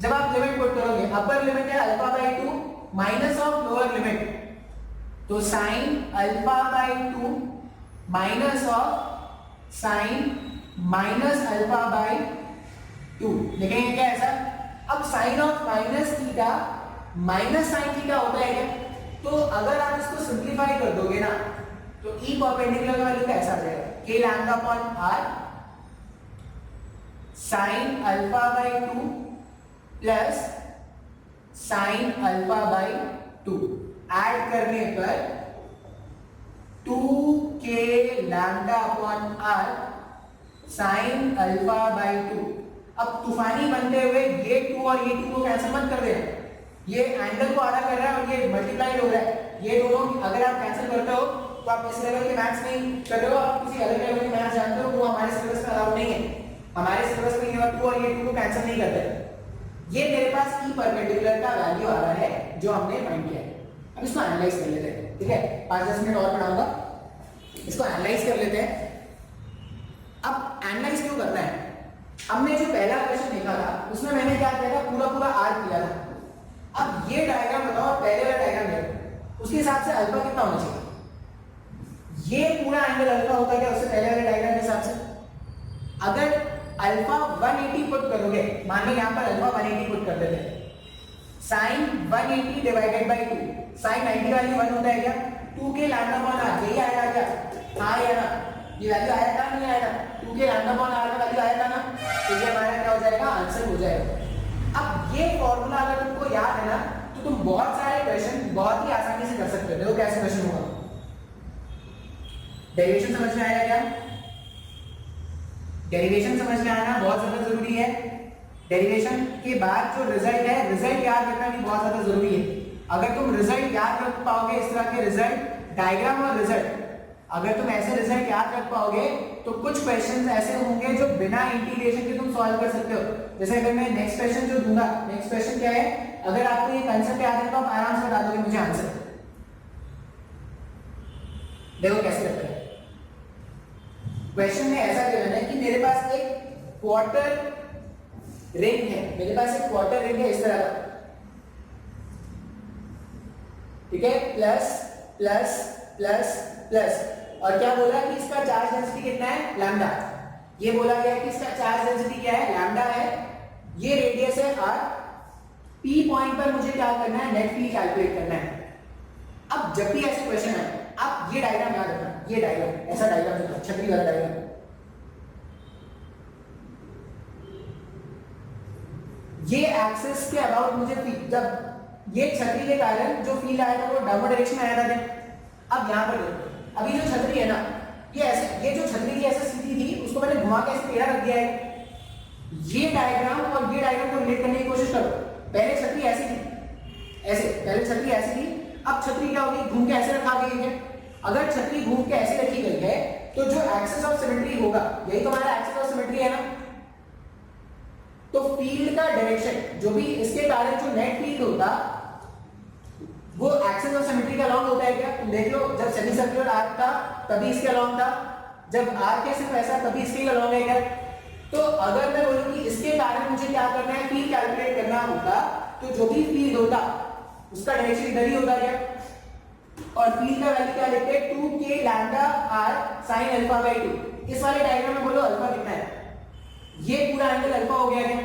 जब आप लिमिट पुट करोगे, अपर लिमिट है alpha by 2 minus of lower limit, तो sine alpha by 2 minus of sine minus alpha by 2 लिखेंगे क्या ऐसा। अब sine of minus theta minus sine theta होता है क्या, तो अगर आप इसको सिंप्लीफाई कर दोगे ना, तो ई परपेंडिकुलर का वैल्यू कैसा आ जाएगा, k lambda upon r sine alpha by 2 plus sine alpha by 2, add करने पर 2k lambda upon r sine alpha by 2। अब तूफानी बनते हुए ये 2 और ये 2 को कैंसिल मत कर देना, ये एंगल को आधा कर रहा है और ये मल्टीप्लाइड हो रहा है, ये दोनों अगर आप कैंसिल करते हो तो आप इस लेवल के मैथ्स नहीं कर रहे हो, आप किसी अलग लेवल के मैथ्स जानते हो, वो हमारे सिलेबस में अलाउड नहीं है। हमारे सिलेबस में ये 2 और ये 2 को कैंसिल नहीं करते। ये मेरे पास ई परपेंडिकुलर का वैल्यू आ रहा है जो हमने फाइंड किया है। अब इसको एनालाइज कर लेते हैं, ठीक है, 5-10 मिनट और पढ़ाऊंगा, इसको एनालाइज कर लेते हैं। अब एनालाइज क्यों करना है, हमने जो पहला क्वेश्चन देखा था उसमें मैंने क्या किया था, पूरा आर्क किया था। अब ये डायग्राम बताओ, पहले वाला डायग्राम देखो, उसके हिसाब से अल्फा कितना होना चाहिए, ये पूरा एंगल अल्फा होता है क्या उससे पहले वाले डायग्राम के हिसाब से। अगर अल्फा 180 पुट करोगे, मान लो यहां पर अल्फा 180 पुट कर देते हैं, साइन 180 डिवाइडेड बाय 2, साइन 90 वाली 1 होता है क्या, 2 के लैम्डा अपॉन आर, यही आएगा क्या, हां या ना, ये वैल्यू आया था नहीं आया था, 2 के लैम्डा अपॉन आर का वैल्यू आया था ना, तो ये हमारा क्या हो जाएगा, आंसर हो जाएगा। अब ये फॉर्मूला अगर तुमको याद है ना, तो तुम बहुत सारे क्वेश्चन बहुत ही आसानी से कर सकते हो। देखो कैसे क्वेश्चन होगा, डेरिवेशन समझ में आएगा क्या, डेरिवेशन समझ में आना बहुत ज्यादा जरूरी है। डेरिवेशन के बाद जो रिजल्ट है, रिजल्ट याद रखना भी बहुत ज्यादा जरूरी है। अगर तुम रिजल्ट याद रख पाओगे, इस तरह के रिजल्ट, डायग्राम और रिजल्ट, अगर तुम ऐसे रिजल्ट याद रख पाओगे तो कुछ क्वेश्चंस ऐसे होंगे जो बिना इंटीग्रेशन के तुम सॉल्व कर सकते हो। जैसे अगर मैं नेक्स्ट क्वेश्चन जो दूंगा, नेक्स्ट क्वेश्चन क्या है, अगर आपको ये कंसेप्ट याद है तो आप आराम से बता दोगे मुझे आंसर। देखो कैसे लगता है, क्वेश्चन में ऐसा कहना है कि मेरे पास एक क्वार्टर रिंग है, मेरे पास एक क्वार्टर रिंग है इस तरह का, ठीक है, प्लस प्लस प्लस प्लस, और क्या बोला कि इसका चार्ज डेंसिटी कितना है, लैम्डा। ये बोला गया कि इसका चार्ज डेंसिटी क्या है, लैम्डा है, ये रेडियस है r, p पॉइंट पर मुझे क्या करना है, नेट फील्ड कैलकुलेट करना है। अब जब भी ऐसे क्वेश्चन है, आप ये डायग्राम याद रखना, ये डायग्राम, ऐसा डायग्राम देखो, छतरी वाला डायग्राम, ये एक्सिस के अबाउट मुझे जब ये छतरी के कारण जो फील्ड आया था वो डाउनवर्ड डायरेक्शन में आया था। अब यहां पर देखो, अभी जो छतरी है ना, ये ऐसे, ये जो छतरी की ऐसे सीधी थी उसको मैंने घुमा के ऐसे टेढ़ा रख दिया है। ये डायग्राम और ये डायग्राम को रिलेट करने की कोशिश करो। पहले छतरी ऐसी थी, ऐसे, पहले छतरी ऐसी थी, अब छतरी क्या होगी, घूम के ऐसे रखा गई है। अगर छतरी घूम के ऐसे रखी गई है तो जो एक्सिस ऑफ सिमेट्री होगा, यही तो हमारा एक्सिस ऑफ सिमेट्री है ना, तो फील्ड का डायरेक्शन जो भी इसके कारण जो नेट फील्ड होता वो एक्सिस ऑफ सिमेट्री के अलोंग होता है क्या? तुम देख लो, जब सेमी सर्कुलर आर्क था तभी इसके अलोंग था, जब आर्क है सिर्फ ऐसा तभी इसके अलोंग है क्या? तो अगर मैं बोलूं कि इसके कारण मुझे क्या करना है, फील्ड कैलकुलेट करना होगा, तो जो भी फील्ड होता उसका डायरेक्शन इधर ही होगा क्या? और फील्ड का वैल्यू क्या लिखते हैं, 2k lambda r sin alpha by 2। इस वाले डायग्राम में बोलो अल्फा कितना है, ये पूरा एंगल अल्फा हो गया क्या?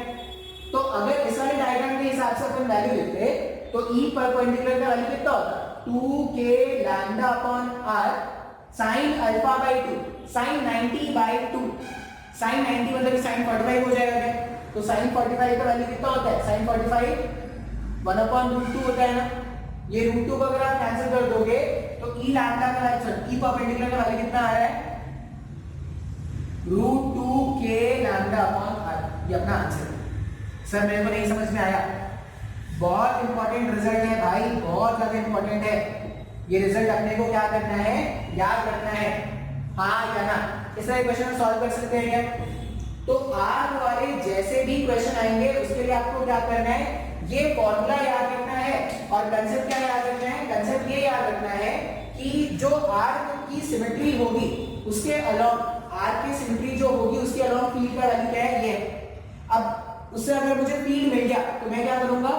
तो अगर इस वाले डायग्राम के हिसाब से अपन वैल्यू लिखते तो e परपेंडिकुलर का वैल्यू कितना होता, 2k lambda upon r sin alpha by 2, sin 90 by 2, sin 90 मतलब sin 45 हो जाएगा क्या? तो sin 45 का वैल्यू कितना होता है, sin 45 1 अपॉन √2 होता है ना, ये √2 को अगर आप कैंसिल कर दोगे तो e लैम्डा का वैल्यू, e परपेंडिकुलर का वैल्यू कितना आ रहा है, √2k लैम्डा अपॉन r। ये अपना आंसर है। सर मेरे को नहीं समझ में आया, बहुत इंपॉर्टेंट रिजल्ट है भाई, बहुत ज्यादा इंपॉर्टेंट है ये रिजल्ट। अपने को क्या करना है, याद रखना है, हाँ या ना। इस तरह क्वेश्चन सॉल्व कर सकते हैं क्या? तो आर वाले जैसे भी क्वेश्चन आएंगे उसके लिए आपको क्या करना है, ये फॉर्मूला याद रखना है। और कंसेप्ट क्या याद रखना है, कंसेप्ट ये याद रखना है कि जो आर्क की सिमेट्री होगी उसके अलोंग, आर्क की सिमेट्री जो होगी उसके अलोंग फील्ड का वैल्यू क्या है, ये। अब उससे अगर मुझे फील्ड मिल गया तो मैं क्या करूंगा,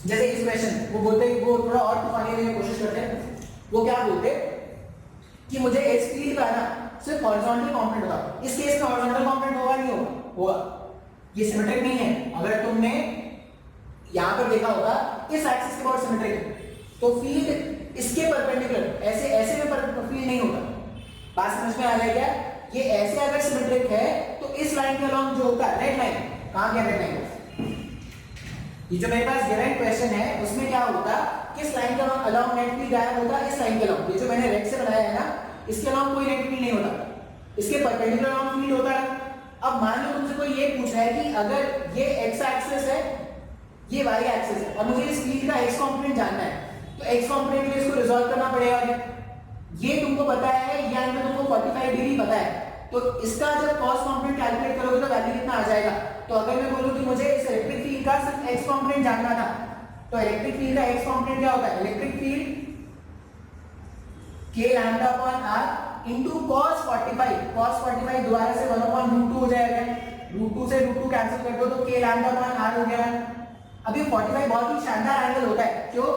जैसे इस क्वेश्चन वो बोलते हैं, वो थोड़ा और तूफानी देने की कोशिश करते हैं। वो क्या बोलते कि मुझे इस फील्ड का ना सिर्फ हॉरिजॉन्टल कंपोनेंट होगा। इस केस में हॉरिजॉन्टल कंपोनेंट होगा नहीं होगा, होगा, ये सिमेट्रिक नहीं है। अगर तुमने यहां पर देखा होगा इस एक्सिस के बहुत सिमेट्रिक है, तो फील्ड इसके परपेंडिकुलर ऐसे ऐसे में फील्ड नहीं होगा। बात समझ में आ रहा है क्या? ये ऐसे अगर सिमेट्रिक है तो इस लाइन के अलोंग जो होता है रेड लाइन, कहां गया रेड लाइन, ये जो मेरे पास गिवन क्वेश्चन है उसमें क्या होता, किस लाइन के अलोंग नेट फील्ड गायब होता, इस लाइन के अलोंग। ये जो मैंने रेड से बनाया है ना, इसके अलोंग कोई नेट फील्ड नहीं होता, इसके परपेंडिकुलर अलोंग फील्ड होता है। अब मान लो तुमसे कोई ये पूछ रहा है कि अगर ये x एक्सिस है, ये y एक्सिस है, और मुझे इस फील्ड का x कंपोनेंट जानना है, तो x कंपोनेंट के लिए इसको रिजॉल्व करना पड़ेगा। ये तुमको पता है, ये एंगल तुमको 45 डिग्री पता है, तो इसका जब cos कंपोनेंट कैलकुलेट करोगे तो वैल्यू कितना आ जाएगा। तो अगर मैं बोलूं कि मुझे इस इलेक्ट्रिक फील्ड का सिर्फ x कंपोनेंट जानना था, तो इलेक्ट्रिक फील्ड का x कंपोनेंट क्या होता है, electric field k lambda upon r into cos 45, cos 45 दोबारा से 1 अपॉन √2 हो जाएगा, √2 से √2 कैंसिल कर दो तो k लैम्डा अपॉन r हो गया। अब ये 45 बहुत ही शानदार एंगल होता है, क्यों,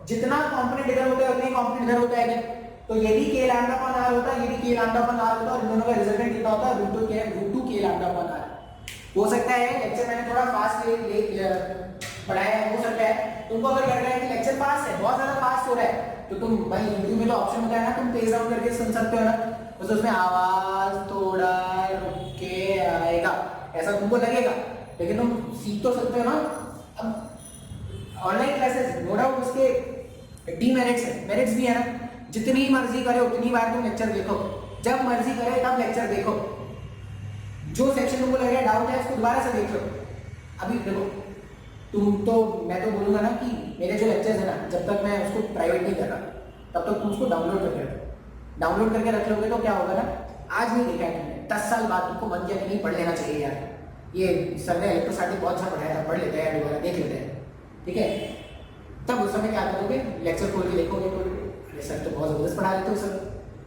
जितना कंपोनेंट इधर होता है उतने कंपोनेंट इधर होता है क्या? तो ये भी k लैम्डा अपॉन r होता है, ये भी k लैम्डा अपॉन r होता है, और इन दोनों का रिजल्टेंट कितना होता है, √2 k लैम्डा अपॉन r। हो सकता है लेक्चर मैंने थोड़ा फास्ट पढ़ाया है, हो सकता है तुमको अगर लग रहा है कि लेक्चर फास्ट है, बहुत ज्यादा फास्ट हो रहा है, तो तुम भाई यूट्यूब में तो ऑप्शन होता है ना, तुम पेज डाउन करके सुन सकते हो ना, बस उसमें आवाज थोड़ा रुक के आएगा, ऐसा तुमको लगेगा, लेकिन तुम सीख तो सकते हो ना। अब ऑनलाइन क्लासेस नो डाउट उसके डीमेरिट्स है, मेरिट्स भी है ना, जितनी मर्जी करे उतनी बार तुम लेक्चर देखो, जब मर्जी करे तब लेक्चर देखो, जो सेक्शन तुमको लग रहा है डाउट है उसको दोबारा से देख लो। अभी देखो तुम तो, मैं तो बोलूंगा ना कि मेरे जो लेक्चर्स है ना, जब तक मैं उसको प्राइवेट नहीं कर रहा तब तक तुम उसको डाउनलोड करके रखो, डाउनलोड करके रख लोगे तो क्या होगा ना, आज नहीं देखा है तुमने, 10 साल बाद तुमको मन किया कि नहीं पढ़ लेना चाहिए यार, ये सर ने इलेक्ट्रोस्टैटिक बहुत अच्छा पढ़ाया था, पढ़ लेते हैं दोबारा देख लेते हैं, ठीक है। तब उस समय क्या करोगे, लेक्चर खोल के देखोगे, अरे सर तो बहुत जबरदस्त पढ़ा देते हो सर,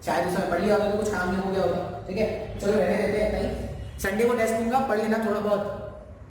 शायद उस समय पढ़ लिया होगा तो कुछ काम नहीं हो गया होगा, ठीक है। चलो रहने देते हैं, नहीं संडे को टेस्ट दूंगा, पढ़ लेना थोड़ा बहुत।